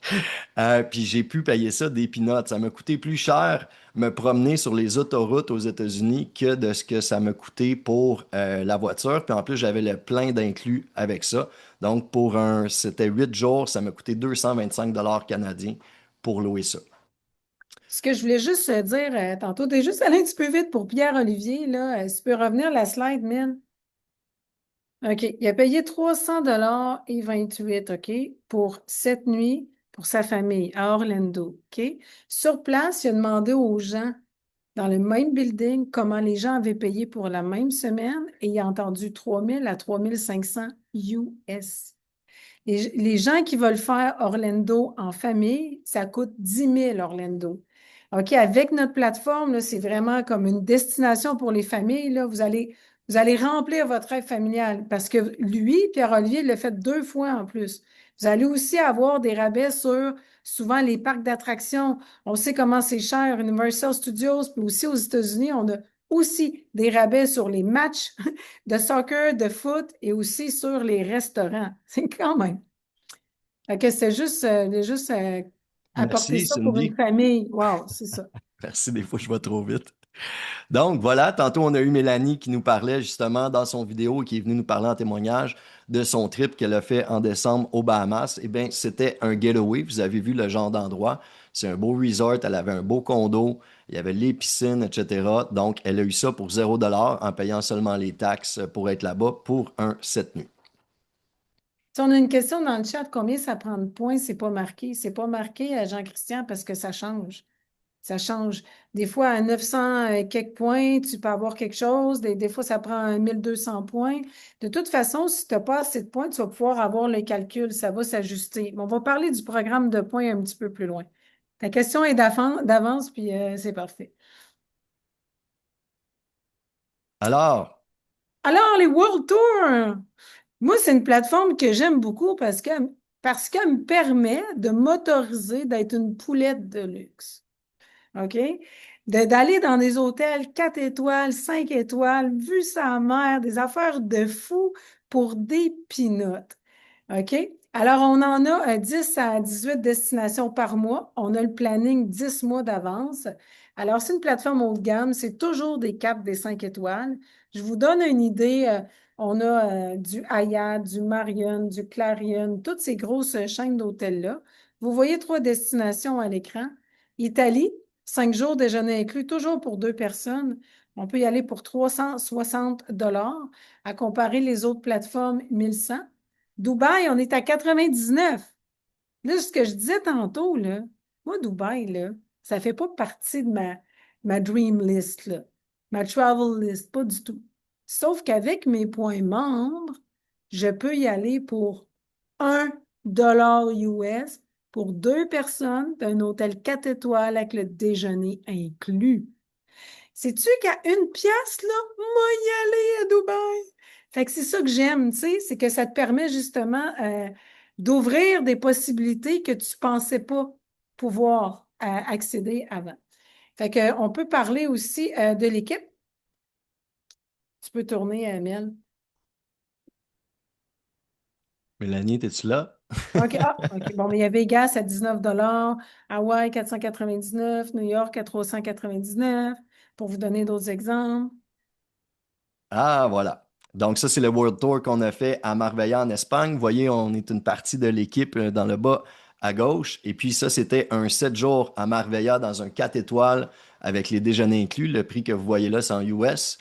Puis j'ai pu payer ça des peanuts. Ça m'a coûté plus cher me promener sur les autoroutes aux États-Unis que de ce que ça m'a coûté pour la voiture. Puis en plus, j'avais le plein d'inclus avec ça. Donc c'était 8 jours, ça m'a coûté 225 canadiens pour louer ça. ce que je voulais juste dire tantôt, t'es juste allé un petit peu vite pour Pierre-Olivier, là. Si tu peux revenir la slide, man. OK. Il a payé 300 et 28, OK, pour 7 nuits pour sa famille à Orlando, OK? Sur place, il a demandé aux gens dans le même building comment les gens avaient payé pour la même semaine et il a entendu 3 000 à 3 500 US. Les gens qui veulent faire Orlando en famille, ça coûte 10 000 Orlando. OK, avec notre plateforme, là, c'est vraiment comme une destination pour les familles. Là. Vous allez remplir votre rêve familial parce que lui, Pierre-Olivier, l'a fait 2 fois en plus. Vous allez aussi avoir des rabais sur souvent les parcs d'attractions. On sait comment c'est cher, Universal Studios, puis aussi aux États-Unis, on a aussi des rabais sur les matchs de soccer, de foot et aussi sur les restaurants. C'est quand même. Fait que c'est juste apporter Merci, ça pour une Cindy. famille. Wow, c'est ça. Merci, des fois, je vais trop vite. Donc voilà, tantôt on a eu Mélanie qui nous parlait justement dans son vidéo et qui est venue nous parler en témoignage de son trip qu'elle a fait en décembre aux Bahamas. Eh bien, c'était un getaway. Vous avez vu le genre d'endroit. C'est un beau resort. Elle avait un beau condo. Il y avait les piscines, etc. Donc, elle a eu ça pour 0 $ en payant seulement les taxes pour être là-bas pour un 7 nuits. Si on a une question dans le chat, combien ça prend de points? C'est pas marqué. C'est pas marqué à Jean-Christian parce que ça change. Ça change. Des fois, à 900 quelques points, tu peux avoir quelque chose. Des fois, ça prend 1200 points. De toute façon, si tu n'as pas assez de points, tu vas pouvoir avoir le calcul. Ça va s'ajuster. Mais on va parler du programme de points un petit peu plus loin. Ta question est d'avance, puis c'est parfait. Alors, les World Tours! Moi, c'est une plateforme que j'aime beaucoup parce qu'elle me permet de m'autoriser d'être une poulette de luxe. OK? D'aller dans des hôtels 4 étoiles, 5 étoiles, vue sa mer, des affaires de fou pour des pinottes. OK? Alors, on en a 10 à 18 destinations par mois. On a le planning 10 mois d'avance. Alors, c'est une plateforme haut de gamme. C'est toujours des 4, des 5 étoiles. Je vous donne une idée. On a du Hyatt, du Marion, du Clarion, toutes ces grosses chaînes d'hôtels-là. Vous voyez 3 destinations à l'écran. Italie, 5 jours déjeuner inclus, toujours pour 2 personnes. On peut y aller pour 360 à comparer les autres plateformes 1100. Dubaï, on est à 99. Là, ce que je disais tantôt, là, moi, Dubaï, là, ça ne fait pas partie de ma dream list, là, ma travel list, pas du tout. Sauf qu'avec mes points membres, je peux y aller pour 1 $ US pour 2 personnes d'un hôtel 4 étoiles avec le déjeuner inclus. Sais-tu qu'à 1 pièce, là, moi y aller à Dubaï? Fait que c'est ça que j'aime, tu sais, c'est que ça te permet justement d'ouvrir des possibilités que tu ne pensais pas pouvoir accéder avant. Fait que, on peut parler aussi de l'équipe. Tu peux tourner, Mel. Mélanie, es-tu là? OK, OK. Bon, mais il y a Vegas à 19 Hawaï 499, New York à 399, pour vous donner d'autres exemples. Ah, voilà. Donc, ça, c'est le World Tour qu'on a fait à Marbella, en Espagne. Vous voyez, on est une partie de l'équipe dans le bas à gauche. Et puis ça, c'était un 7 jours à Marbella dans un 4 étoiles avec les déjeuners inclus. Le prix que vous voyez là, c'est en US.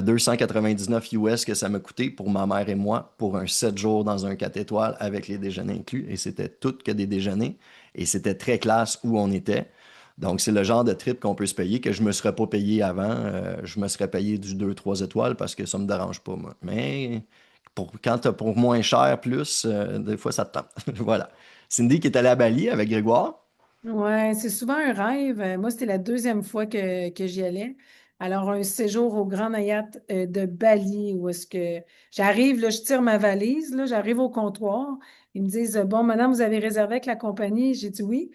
299 US que ça m'a coûté pour ma mère et moi pour un 7 jours dans un 4 étoiles avec les déjeuners inclus. Et c'était tout que des déjeuners. Et c'était très classe où on était. Donc, c'est le genre de trip qu'on peut se payer que je ne me serais pas payé avant. Je me serais payé du 2-3 étoiles parce que ça ne me dérange pas, moi. Mais quand tu as pour moins cher, plus, des fois, ça te tente. Voilà. Cindy qui est allée à Bali avec Grégoire. Ouais, c'est souvent un rêve. Moi, c'était la deuxième fois que j'y allais. Alors, un séjour au Grand Hyatt de Bali, où est-ce que j'arrive, là, je tire ma valise, là, j'arrive au comptoir. Ils me disent, bon, madame, vous avez réservé avec la compagnie? J'ai dit oui.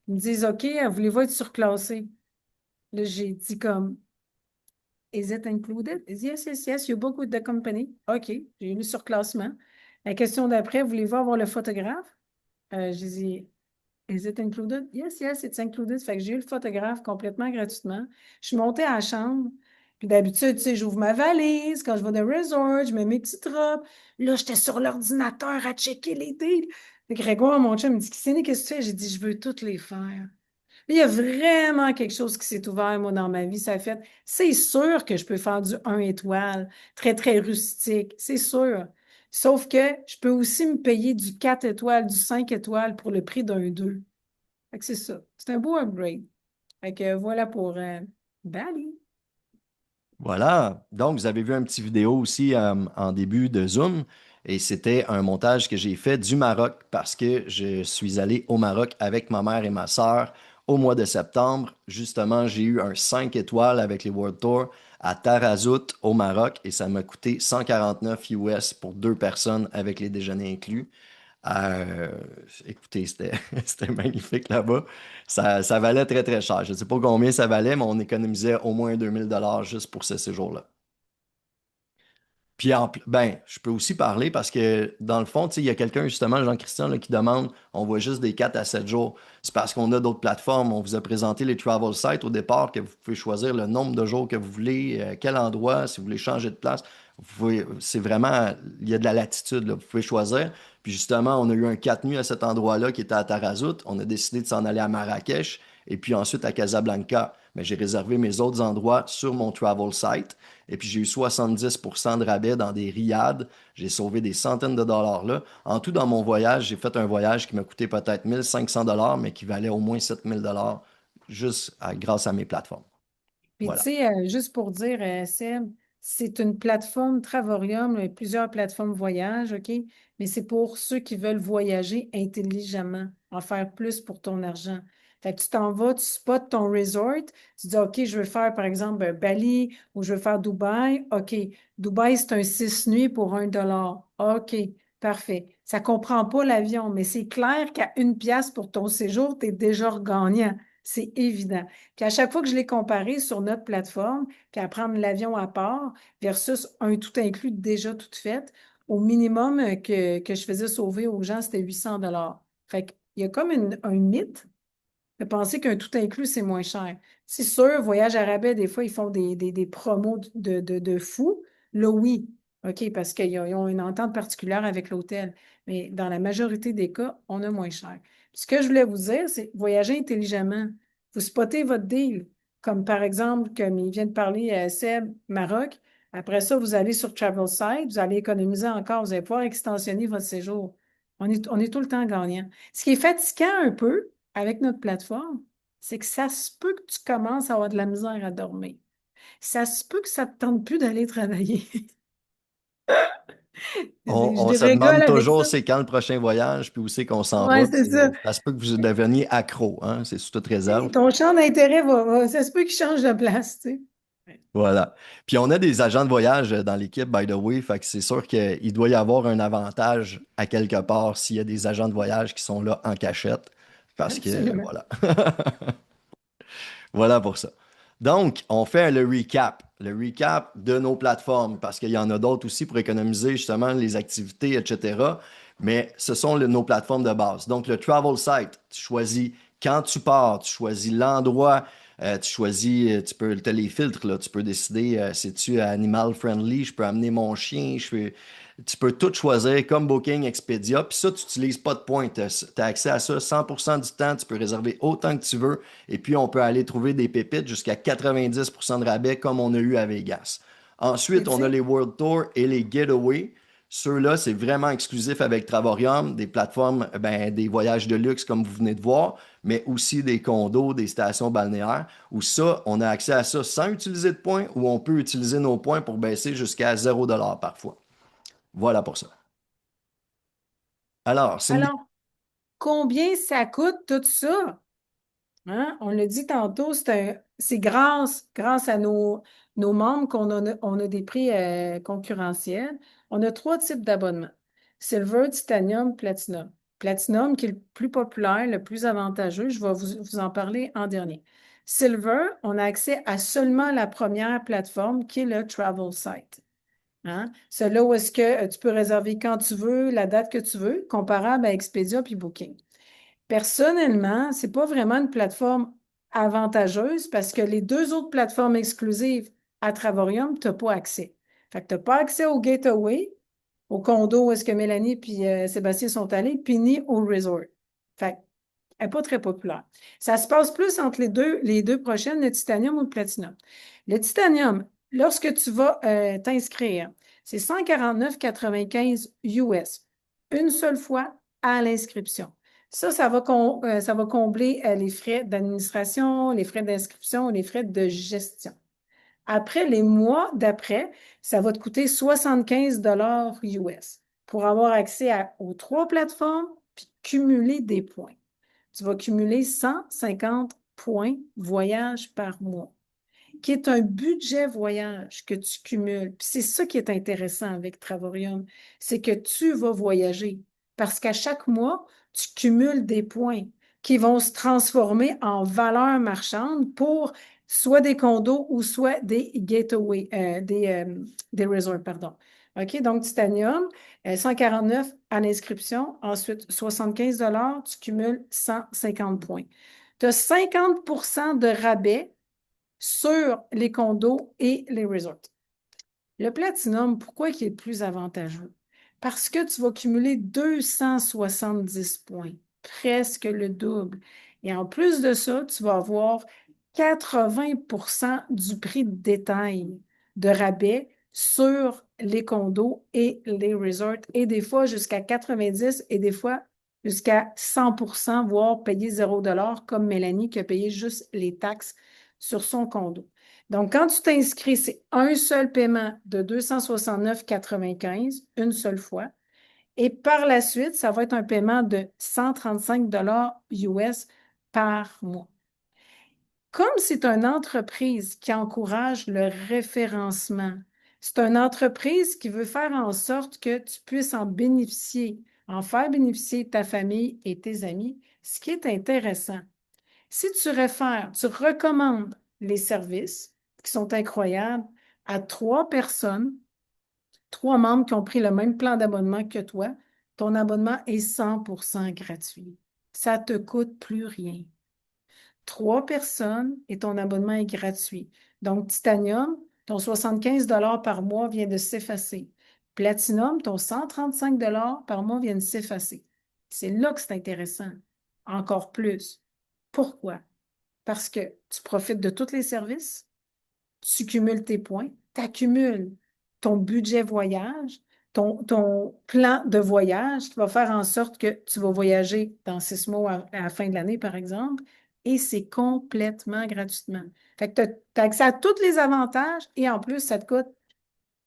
Ils me disent, OK, voulez-vous être surclassé? Là, j'ai dit comme, is it included? Ils disent, yes, yes, yes, you book with the company. OK, j'ai eu le surclassement. La question d'après, voulez-vous avoir le photographe? J'ai dit, is it included? Yes, yes, it's included. Fait que j'ai eu le photographe complètement gratuitement. Je suis montée à la chambre. Puis d'habitude, tu sais, j'ouvre ma valise. Quand je vais de resort, je mets mes petites robes. Là, j'étais sur l'ordinateur à checker les deals. Fait que Grégoire, mon chum, me dit, qu'est-ce que tu fais? J'ai dit, je veux toutes les faire. Il y a vraiment quelque chose qui s'est ouvert, moi, dans ma vie. Ça fait, c'est sûr que je peux faire du 1 étoile, très, très rustique, c'est sûr. Sauf que je peux aussi me payer du 4 étoiles, du 5 étoiles pour le prix d'un 2. Fait que c'est ça. C'est un beau upgrade. Fait que voilà pour Bali. Voilà. Donc, vous avez vu un petit vidéo aussi en début de Zoom. Et c'était un montage que j'ai fait du Maroc parce que je suis allé au Maroc avec ma mère et ma sœur au mois de septembre. Justement, j'ai eu un 5 étoiles avec les World Tour à Tarazout au Maroc et ça m'a coûté 149 US pour 2 personnes avec les déjeuners inclus. Euh, Écoutez, c'était c'était magnifique là-bas. Ça valait très, très cher. Je ne sais pas combien ça valait, mais on économisait au moins 2000 $ juste pour ce séjour-là. Puis, je peux aussi parler parce que, dans le fond, tu sais, il y a quelqu'un, justement, Jean-Christian, là, qui demande, on voit juste des 4 à 7 jours. C'est parce qu'on a d'autres plateformes. On vous a présenté les travel sites au départ, que vous pouvez choisir le nombre de jours que vous voulez, quel endroit, si vous voulez changer de place. C'est vraiment, il y a de la latitude, là. Vous pouvez choisir. Puis, justement, on a eu un 4 nuits à cet endroit-là qui était à Tarazout. On a décidé de s'en aller à Marrakech et puis ensuite à Casablanca. Mais j'ai réservé mes autres endroits sur mon travel site. Et puis, j'ai eu 70% de rabais dans des riads. J'ai sauvé des centaines de dollars là. En tout, dans mon voyage, j'ai fait un voyage qui m'a coûté peut-être 1 500 $, mais qui valait au moins 7 000 $ juste grâce à mes plateformes. Puis, tu Voilà. sais, juste pour dire, Seb, c'est une plateforme Travorium, il y a plusieurs plateformes voyage, OK? Mais c'est pour ceux qui veulent voyager intelligemment, en faire plus pour ton argent. Fait que tu t'en vas, tu spots ton resort, tu dis, OK, je veux faire, par exemple, Bali ou je veux faire Dubaï. OK, Dubaï, c'est un 6 nuits pour 1 $. OK, parfait. Ça comprend pas l'avion, mais c'est clair qu'à 1 pièce pour ton séjour, tu es déjà gagnant. C'est évident. Puis à chaque fois que je l'ai comparé sur notre plateforme, puis à prendre l'avion à part versus un tout inclus déjà tout fait, au minimum que je faisais sauver aux gens, c'était 800 $. Fait qu'il y a comme un mythe de penser qu'un tout inclus, c'est moins cher. C'est sûr, Voyage à rabais, des fois, ils font des promos de fous. Là, oui. OK, parce qu'ils ont une entente particulière avec l'hôtel. Mais dans la majorité des cas, on a moins cher. Puis ce que je voulais vous dire, c'est voyager intelligemment. Vous spottez votre deal. Comme par exemple, comme il vient de parler Seb, Maroc. Après ça, vous allez sur Travel vous allez économiser encore, vous allez pouvoir extensionner votre séjour. On est tout le temps gagnant. Ce qui est fatigant un peu, avec notre plateforme, c'est que ça se peut que tu commences à avoir de la misère à dormir. Ça se peut que ça ne te tente plus d'aller travailler. On Je se rigole demande avec toujours ça. c'est quand le prochain voyage, puis où c'est qu'on s'en Oui, va. c'est Puis ça. ça se peut que vous deveniez accro, hein? C'est sous toute réserve. Ton champ d'intérêt ça se peut qu'il change de place, tu sais. Voilà. Puis on a des agents de voyage dans l'équipe, by the way, fait que c'est sûr qu'il doit y avoir un avantage à quelque part s'il y a des agents de voyage qui sont là en cachette, parce que Absolument. voilà. Voilà pour ça. Donc, on fait le recap de nos plateformes, parce qu'il y en a d'autres aussi pour économiser justement les activités, etc. Mais ce sont nos plateformes de base. Donc, le travel site, tu choisis quand tu pars, tu choisis l'endroit, tu choisis, tu as les filtres, là, tu peux décider si tu es animal friendly, je peux amener mon chien, Tu peux tout choisir comme Booking, Expedia, puis ça, tu n'utilises pas de points. Tu as accès à ça 100% du temps. Tu peux réserver autant que tu veux. Et puis, on peut aller trouver des pépites jusqu'à 90% de rabais comme on a eu à Vegas. Et Ensuite, tu on a sais, les World Tour et les Getaway. Ceux-là, c'est vraiment exclusif avec Travorium, des plateformes, ben, des voyages de luxe comme vous venez de voir, mais aussi des condos, des stations balnéaires, où ça, on a accès à ça sans utiliser de points, ou on peut utiliser nos points pour baisser jusqu'à 0$ parfois. Voilà pour ça. Alors, Cindy, alors, combien ça coûte tout ça? Hein? On l'a dit tantôt, c'est grâce à nos membres on a des prix concurrentiels. On a 3 types d'abonnements. Silver, Titanium, Platinum. Platinum, qui est le plus populaire, le plus avantageux, je vais vous en parler en dernier. Silver, on a accès à seulement la première plateforme qui est le Travel Site. Hein? C'est là où est-ce que tu peux réserver quand tu veux, la date que tu veux, comparable à Expedia puis Booking. Personnellement, ce n'est pas vraiment une plateforme avantageuse parce que les 2 autres plateformes exclusives à Travorium, tu n'as pas accès. Fait que tu n'as pas accès au Gateway, au condo où est-ce que Mélanie et Sébastien sont allés, puis ni au resort. Fait elle n'est pas très populaire. Ça se passe plus entre les deux prochaines, le Titanium ou le Platinum. Le Titanium, lorsque tu vas t'inscrire, c'est 149,95 US, une seule fois à l'inscription. Ça va combler les frais d'administration, les frais d'inscription, les frais de gestion. Après, les mois d'après, ça va te coûter 75 US pour avoir accès aux 3 plateformes puis cumuler des points. Tu vas cumuler 150 points voyage par mois, qui est un budget voyage que tu cumules. Puis c'est ça qui est intéressant avec Travorium, c'est que tu vas voyager parce qu'à chaque mois, tu cumules des points qui vont se transformer en valeur marchande pour soit des condos ou soit des gateways, des resorts, pardon. OK, donc Titanium, 149 à l'inscription, ensuite 75 tu cumules 150 points. Tu as 50 de rabais sur les condos et les resorts. Le Platinum, pourquoi il est plus avantageux? Parce que tu vas cumuler 270 points, presque le double. Et en plus de ça, tu vas avoir 80 du prix de détail de rabais sur les condos et les resorts, et des fois jusqu'à 90 et des fois jusqu'à 100 voire payer 0$, comme Mélanie qui a payé juste les taxes sur son condo. Donc, quand tu t'inscris, c'est un seul paiement de 269,95 une seule fois. Et par la suite, ça va être un paiement de 135 US par mois. Comme c'est une entreprise qui encourage le référencement, c'est une entreprise qui veut faire en sorte que tu puisses en bénéficier, en faire bénéficier ta famille et tes amis, ce qui est intéressant. Si tu réfères, tu recommandes les services qui sont incroyables à 3 personnes, 3 membres qui ont pris le même plan d'abonnement que toi, ton abonnement est 100% gratuit. Ça ne te coûte plus rien. 3 personnes et ton abonnement est gratuit. Donc, Titanium, ton 75 par mois vient de s'effacer. Platinum, ton 135 par mois vient de s'effacer. C'est là que c'est intéressant. Encore plus. Pourquoi? Parce que tu profites de tous les services, tu cumules tes points, tu accumules ton budget voyage, ton plan de voyage qui va faire en sorte que tu vas voyager dans 6 mois à la fin de l'année, par exemple, et c'est complètement gratuitement. Fait que tu as accès à tous les avantages et en plus, ça te coûte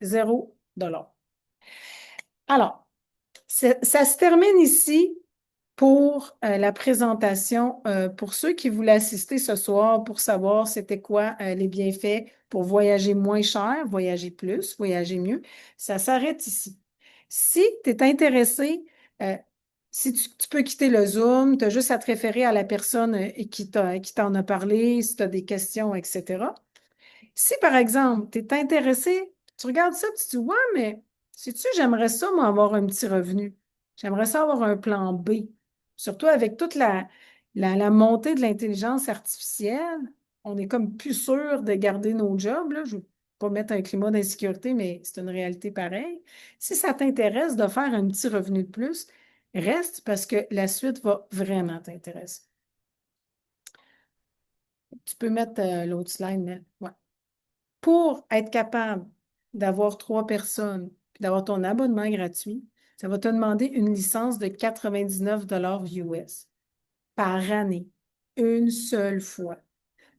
0$. Alors, ça se termine ici pour la présentation. Pour ceux qui voulaient assister ce soir pour savoir c'était quoi les bienfaits pour voyager moins cher, voyager plus, voyager mieux, ça s'arrête ici. Si tu es intéressé, si tu peux quitter le Zoom, tu as juste à te référer à la personne qui t'en a parlé, si tu as des questions, etc. Si, par exemple, tu es intéressé, tu regardes ça et tu te dis, ouais, mais sais-tu, j'aimerais ça, moi, avoir un petit revenu. J'aimerais ça avoir un plan B. Surtout avec toute la montée de l'intelligence artificielle, on est comme plus sûr de garder nos jobs, là. Je ne veux pas mettre un climat d'insécurité, mais c'est une réalité pareille. Si ça t'intéresse de faire un petit revenu de plus, reste parce que la suite va vraiment t'intéresser. Tu peux mettre l'autre slide, mais ouais. Pour être capable d'avoir 3 personnes puis d'avoir ton abonnement gratuit, ça va te demander une licence de 99 US par année, une seule fois.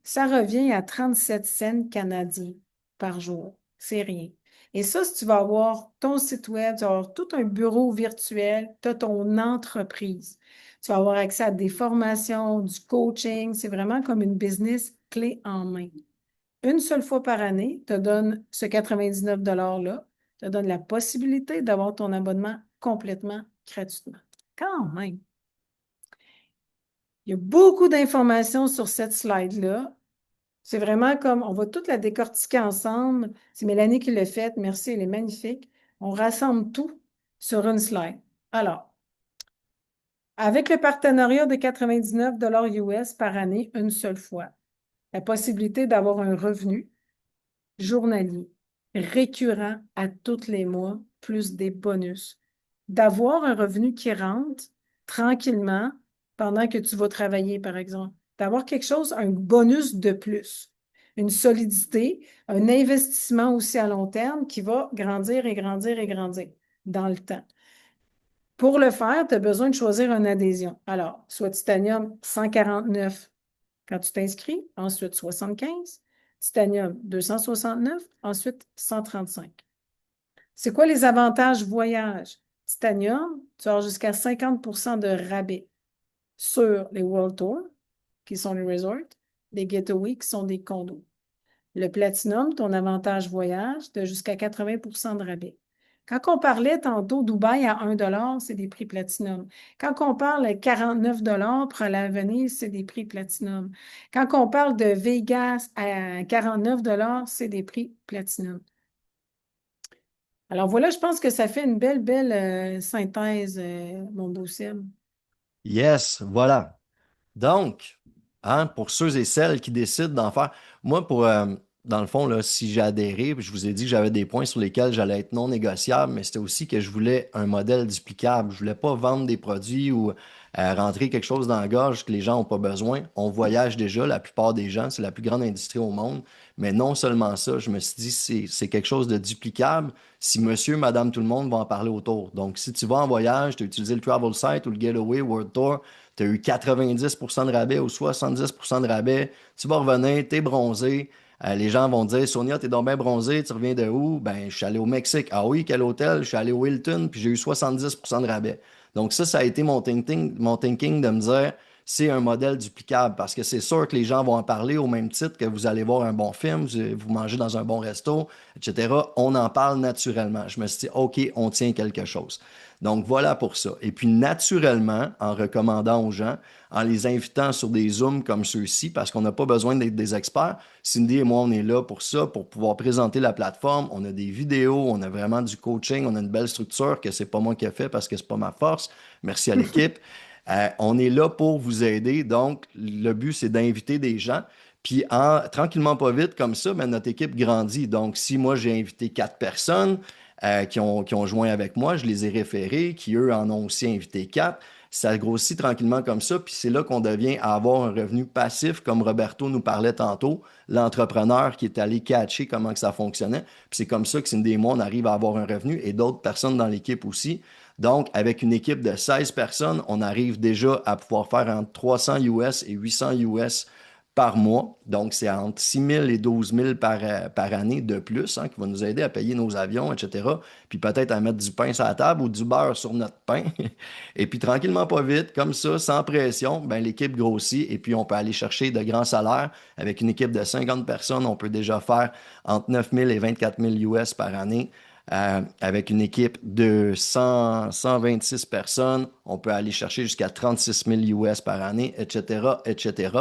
Ça revient à 37 cents canadiens par jour. C'est rien. Et ça, si tu vas avoir ton site web, tu vas avoir tout un bureau virtuel, tu as ton entreprise. Tu vas avoir accès à des formations, du coaching. C'est vraiment comme une business clé en main. Une seule fois par année, te donne ce 99 $-là, te donne la possibilité d'avoir ton abonnement complètement gratuitement. Quand même. Il y a beaucoup d'informations sur cette slide-là. C'est vraiment comme, on va toute la décortiquer ensemble. C'est Mélanie qui l'a fait. Merci, elle est magnifique. On rassemble tout sur une slide. Alors, avec le partenariat de 99 US par année, une seule fois, la possibilité d'avoir un revenu journalier, récurrent à tous les mois, plus des bonus, d'avoir un revenu qui rentre tranquillement pendant que tu vas travailler, par exemple, d'avoir quelque chose, un bonus de plus, une solidité, un investissement aussi à long terme qui va grandir et grandir et grandir dans le temps. Pour le faire, tu as besoin de choisir une adhésion. Alors, soit Titanium 149 quand tu t'inscris, ensuite 75, Titanium 269, ensuite 135. C'est quoi les avantages voyage? Titanium, tu as jusqu'à 50 % de rabais sur les World Tours, qui sont les resorts, les Getaways, qui sont des condos. Le Platinum, ton avantage voyage, tu as jusqu'à 80 % de rabais. Quand on parlait tantôt Dubaï à 1 $, c'est des prix Platinum. Quand on parle de 49 $ pour aller à Venise, c'est des prix Platinum. Quand on parle de Vegas à 49 $, c'est des prix Platinum. Alors voilà, je pense que ça fait une belle synthèse, mon beau Seb. Yes, voilà. Donc, hein, pour ceux et celles qui décident d'en faire, moi, dans le fond, là, si j'ai adhéré, puis je vous ai dit que j'avais des points sur lesquels j'allais être non négociable, mais c'était aussi que je voulais un modèle duplicable. Je voulais pas vendre des produits ou rentrer quelque chose dans la gorge que les gens n'ont pas besoin. On voyage déjà, la plupart des gens, c'est la plus grande industrie au monde. Mais non seulement ça, je me suis dit, c'est quelque chose de duplicable si monsieur, madame, tout le monde va en parler autour. Donc, si tu vas en voyage, tu as utilisé le Travel Site ou le Getaway World Tour, tu as eu 90 % de rabais ou 70 % de rabais, tu vas revenir, tu es bronzé. Les gens vont dire, Sonia, t'es donc bien bronzé, tu reviens de où? Ben, je suis allé au Mexique. Ah oui, quel hôtel? Je suis allé au Hilton, puis j'ai eu 70 % de rabais. Donc ça a été mon thinking de me dire, c'est un modèle duplicable parce que c'est sûr que les gens vont en parler au même titre que vous allez voir un bon film, vous mangez dans un bon resto, etc. On en parle naturellement. Je me suis dit, OK, on tient quelque chose. Donc voilà pour ça. Et puis naturellement, en recommandant aux gens, en les invitant sur des Zooms comme ceux-ci, parce qu'on n'a pas besoin d'être des experts. Cindy et moi, on est là pour ça, pour pouvoir présenter la plateforme. On a des vidéos, on a vraiment du coaching, on a une belle structure que c'est pas moi qui ai fait parce que c'est pas ma force. Merci à l'équipe. On est là pour vous aider. Donc, le but, c'est d'inviter des gens. Puis, tranquillement, pas vite, comme ça, ben, notre équipe grandit. Donc, si moi, j'ai invité 4 personnes qui ont joint avec moi, je les ai référés, qui, eux, en ont aussi invité 4. Ça grossit tranquillement comme ça. Puis, c'est là qu'on devient à avoir un revenu passif, comme Roberto nous parlait tantôt, l'entrepreneur qui est allé catcher comment que ça fonctionnait. Puis, c'est comme ça que Cindy et moi, on arrive à avoir un revenu et d'autres personnes dans l'équipe aussi. Donc, avec une équipe de 16 personnes, on arrive déjà à pouvoir faire entre 300 US et 800 US par mois. Donc, c'est entre 6 000 et 12 000 par année de plus, hein, qui va nous aider à payer nos avions, etc. Puis peut-être à mettre du pain sur la table ou du beurre sur notre pain. Et puis, tranquillement, pas vite, comme ça, sans pression, ben, l'équipe grossit et puis on peut aller chercher de grands salaires. Avec une équipe de 50 personnes, on peut déjà faire entre 9 000 et 24 000 US par année. Avec une équipe de 126 personnes, on peut aller chercher jusqu'à 36 000 US par année, etc., etc.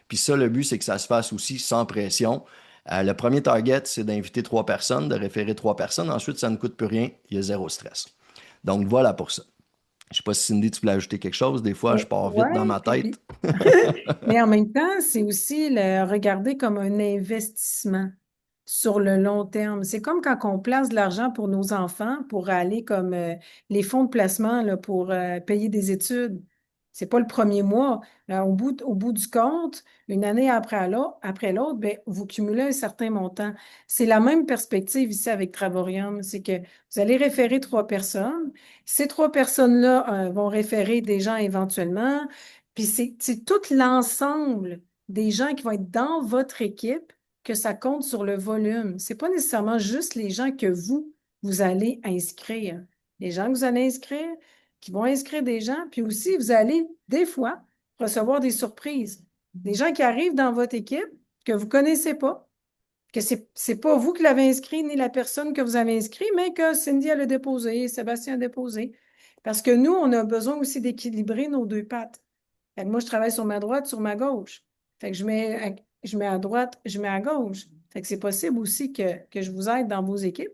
Puis ça, le but, c'est que ça se fasse aussi sans pression. Le premier target, c'est d'inviter 3 personnes, de référer 3 personnes. Ensuite, ça ne coûte plus rien. Il y a zéro stress. Donc, voilà pour ça. Je ne sais pas si Cindy, tu voulais ajouter quelque chose. Des fois, je pars vite dans ma tête. Mais en même temps, c'est aussi le regarder comme un investissement. sur le long terme. C'est comme quand on place de l'argent pour nos enfants pour aller comme les fonds de placement là, pour payer des études. C'est pas le premier mois. Au bout du compte, une année après l'autre, ben, vous cumulez un certain montant. C'est la même perspective ici avec Travorium. C'est que vous allez référer 3 personnes. Ces 3 personnes-là vont référer des gens éventuellement. Puis c'est tout l'ensemble des gens qui vont être dans votre équipe que ça compte sur le volume. C'est pas nécessairement juste les gens que vous allez inscrire. Les gens que vous allez inscrire, qui vont inscrire des gens, puis aussi, vous allez, des fois, recevoir des surprises. Des gens qui arrivent dans votre équipe que vous connaissez pas, que c'est pas vous qui l'avez inscrit, ni la personne que vous avez inscrit, mais que Cindy a le déposé, Sébastien a déposé. Parce que nous, on a besoin aussi d'équilibrer nos 2 pattes. Fait que moi, je travaille sur ma droite, sur ma gauche. Fait que je mets à droite, je mets à gauche. Fait que c'est possible aussi que je vous aide dans vos équipes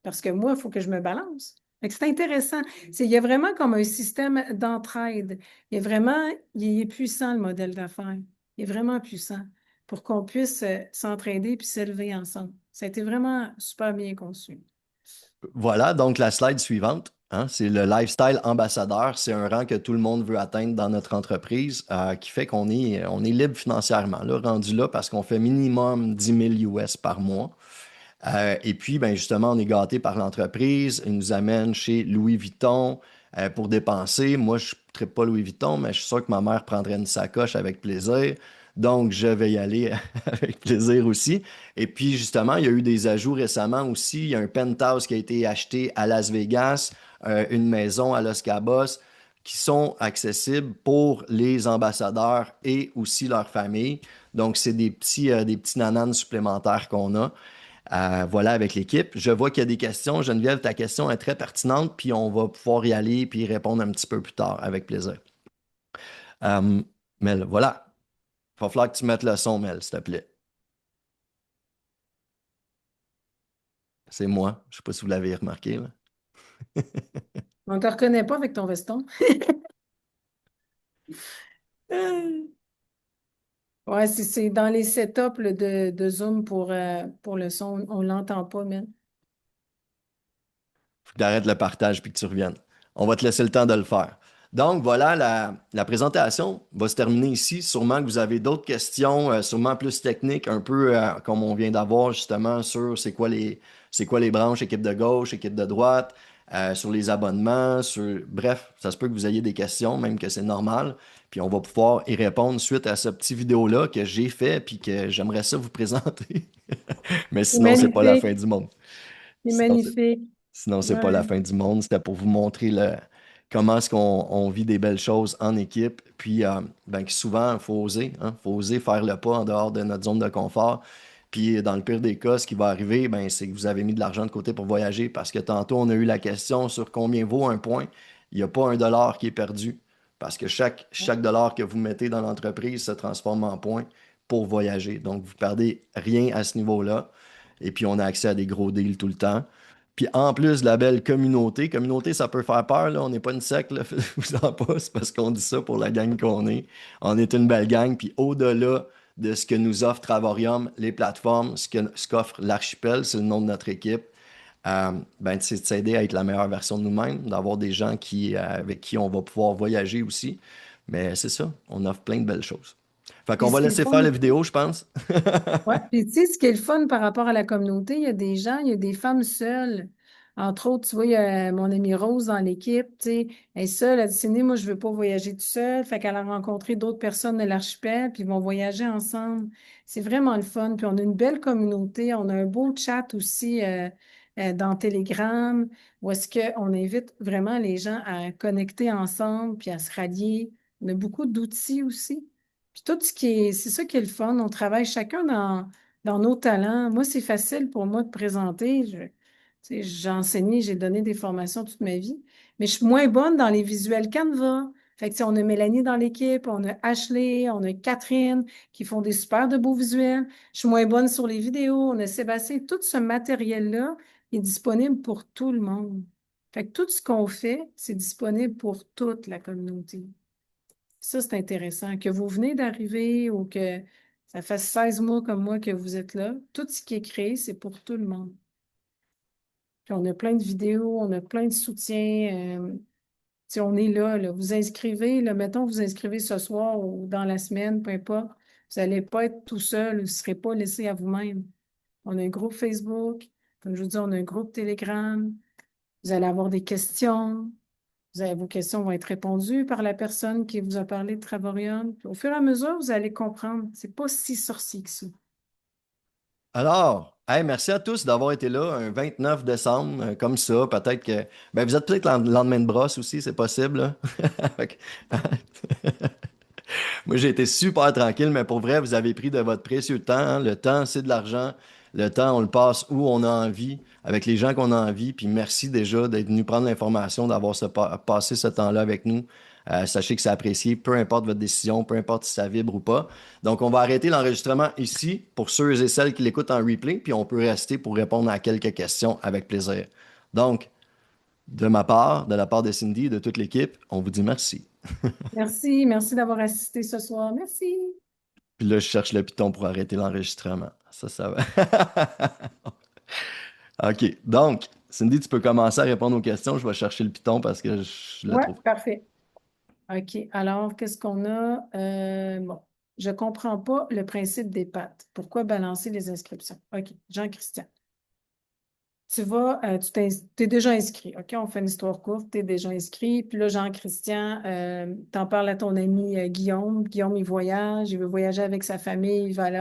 parce que moi, il faut que je me balance. Fait que c'est intéressant. Il y a vraiment comme un système d'entraide. Il est puissant, le modèle d'affaires. Il est vraiment puissant pour qu'on puisse s'entraider puis s'élever ensemble. Ça a été vraiment super bien conçu. Voilà, donc la slide suivante, hein, c'est le lifestyle ambassadeur. C'est un rang que tout le monde veut atteindre dans notre entreprise qui fait on est libre financièrement, là, rendu là parce qu'on fait minimum 10 000 US par mois. Et puis, ben, justement, on est gâté par l'entreprise. Ils nous amènent chez Louis Vuitton pour dépenser. Moi, je ne tripe pas Louis Vuitton, mais je suis sûr que ma mère prendrait une sacoche avec plaisir. Donc, je vais y aller avec plaisir aussi. Et puis, justement, il y a eu des ajouts récemment aussi. Il y a un penthouse qui a été acheté à Las Vegas, une maison à Los Cabos, qui sont accessibles pour les ambassadeurs et aussi leurs familles. Donc, c'est des petits nananes supplémentaires qu'on a. Voilà, avec l'équipe. Je vois qu'il y a des questions. Geneviève, ta question est très pertinente, puis on va pouvoir y aller puis y répondre un petit peu plus tard, avec plaisir. Mel, voilà. Il va falloir que tu mettes le son, Mel, s'il te plaît. C'est moi. Je ne sais pas si vous l'avez remarqué, là. On ne te reconnaît pas avec ton veston. Ouais, c'est dans les setups là, de Zoom pour le son. On ne l'entend pas, mais. Faut que tu arrêtes le partage puis que tu reviennes. On va te laisser le temps de le faire. Donc, voilà, la présentation va se terminer ici. Sûrement que vous avez d'autres questions, sûrement plus techniques, un peu comme on vient d'avoir justement sur c'est quoi les branches, équipe de gauche, équipe de droite, sur les abonnements, bref, ça se peut que vous ayez des questions, même que c'est normal. Puis on va pouvoir y répondre suite à ce petit vidéo-là que j'ai fait puis que j'aimerais ça vous présenter. Mais C'est sinon, c'est pas la magnifique. fin du monde. C'est Sinon, magnifique. c'est pas la Ouais. fin du monde. C'était pour vous montrer comment est-ce qu'on vit des belles choses en équipe. Puis, ben, que souvent, il faut oser. Hein, faut oser faire le pas en dehors de notre zone de confort. Puis, dans le pire des cas, ce qui va arriver, ben, c'est que vous avez mis de l'argent de côté pour voyager. Parce que tantôt, on a eu la question sur combien vaut un point. Il n'y a pas un dollar qui est perdu. Parce que chaque dollar que vous mettez dans l'entreprise se transforme en points pour voyager. Donc, vous ne perdez rien à ce niveau-là. Et puis, on a accès à des gros deals tout le temps. Puis en plus de la belle communauté, communauté, ça peut faire peur, là. On n'est pas une secte, là. Vous en pas, c'est parce qu'on dit ça pour la gang qu'on est. On est une belle gang. Puis au-delà de ce que nous offre Travorium, les plateformes, ce qu'offre l'Archipel, c'est le nom de notre équipe, ben, c'est de s'aider à être la meilleure version de nous-mêmes, d'avoir des gens avec qui on va pouvoir voyager aussi. Mais c'est ça, on offre plein de belles choses. Fait qu'on Puis va ce qui est le laisser faire fun, la vidéo, je pense. ouais. Puis tu sais, ce qui est le fun par rapport à la communauté, il y a des gens, il y a des femmes seules. Entre autres, tu vois, il y a mon amie Rose dans l'équipe, tu sais, elle est seule, elle dit, Cindy, moi, je veux pas voyager toute seule. Fait qu'elle a rencontré d'autres personnes de l'archipel, puis ils vont voyager ensemble. C'est vraiment le fun. Puis on a une belle communauté. On a un beau chat aussi dans Telegram, où est-ce qu'on invite vraiment les gens à connecter ensemble, puis à se rallier. On a beaucoup d'outils aussi. Puis tout ce qui est, c'est ça qui est le fun. On travaille chacun dans nos talents. Moi, c'est facile pour moi de présenter. Tu sais, j'ai enseigné, j'ai donné des formations toute ma vie, mais je suis moins bonne dans les visuels Canva. Fait que, tu sais, on a Mélanie dans l'équipe, on a Ashley, on a Catherine qui font des super de beaux visuels. Je suis moins bonne sur les vidéos, on a Sébastien. Tout ce matériel-là est disponible pour tout le monde. Fait que tout ce qu'on fait, c'est disponible pour toute la communauté. Ça, c'est intéressant. Que vous venez d'arriver ou que Ça fait 16 mois comme moi que vous êtes là. Tout ce qui est créé, c'est pour tout le monde. Puis on a plein de vidéos, on a plein de soutien. Si on est là, là, vous inscrivez, là, mettons, vous inscrivez ce soir ou dans la semaine, peu importe. Vous n'allez pas être tout seul, vous ne serez pas laissé à vous-même. On a un groupe Facebook, comme je vous dis, on a un groupe Telegram. Vous allez avoir des questions. Vos questions vont être répondues par la personne qui vous a parlé de Travorium. Puis au fur et à mesure, vous allez comprendre. C'est pas si sorcier que ça. Alors, hey, merci à tous d'avoir été là un 29 décembre, comme ça. Peut-être que. Ben, vous êtes peut-être le lendemain de brosse aussi, c'est possible, là. Fait que- Moi, j'ai été super tranquille, mais pour vrai, vous avez pris de votre précieux temps, hein. Le temps, c'est de l'argent. Le temps, on le passe où on a envie, avec les gens qu'on a envie. Puis merci déjà d'être venu prendre l'information, d'avoir passé ce temps-là avec nous. Sachez que c'est apprécié, peu importe votre décision, peu importe si ça vibre ou pas. Donc, on va arrêter l'enregistrement ici pour ceux et celles qui l'écoutent en replay, puis on peut rester pour répondre à quelques questions avec plaisir. Donc, de ma part, de la part de Cindy et de toute l'équipe, on vous dit merci. Merci d'avoir assisté ce soir. Merci. Puis là, je cherche le piton pour arrêter l'enregistrement. Ça va. OK. Donc, Cindy, tu peux commencer à répondre aux questions. Je vais chercher le piton parce que je le Oui, trouve. parfait. OK. Alors, qu'est-ce qu'on a? Bon, je ne comprends pas le principe des pattes. Pourquoi balancer les inscriptions? OK. Jean-Christian. Tu t'es déjà inscrit. OK, on fait une histoire courte, tu es déjà inscrit. Puis là, Jean-Christian, t'en parles à ton ami Guillaume. Guillaume, il voyage, il veut voyager avec sa famille, il va aller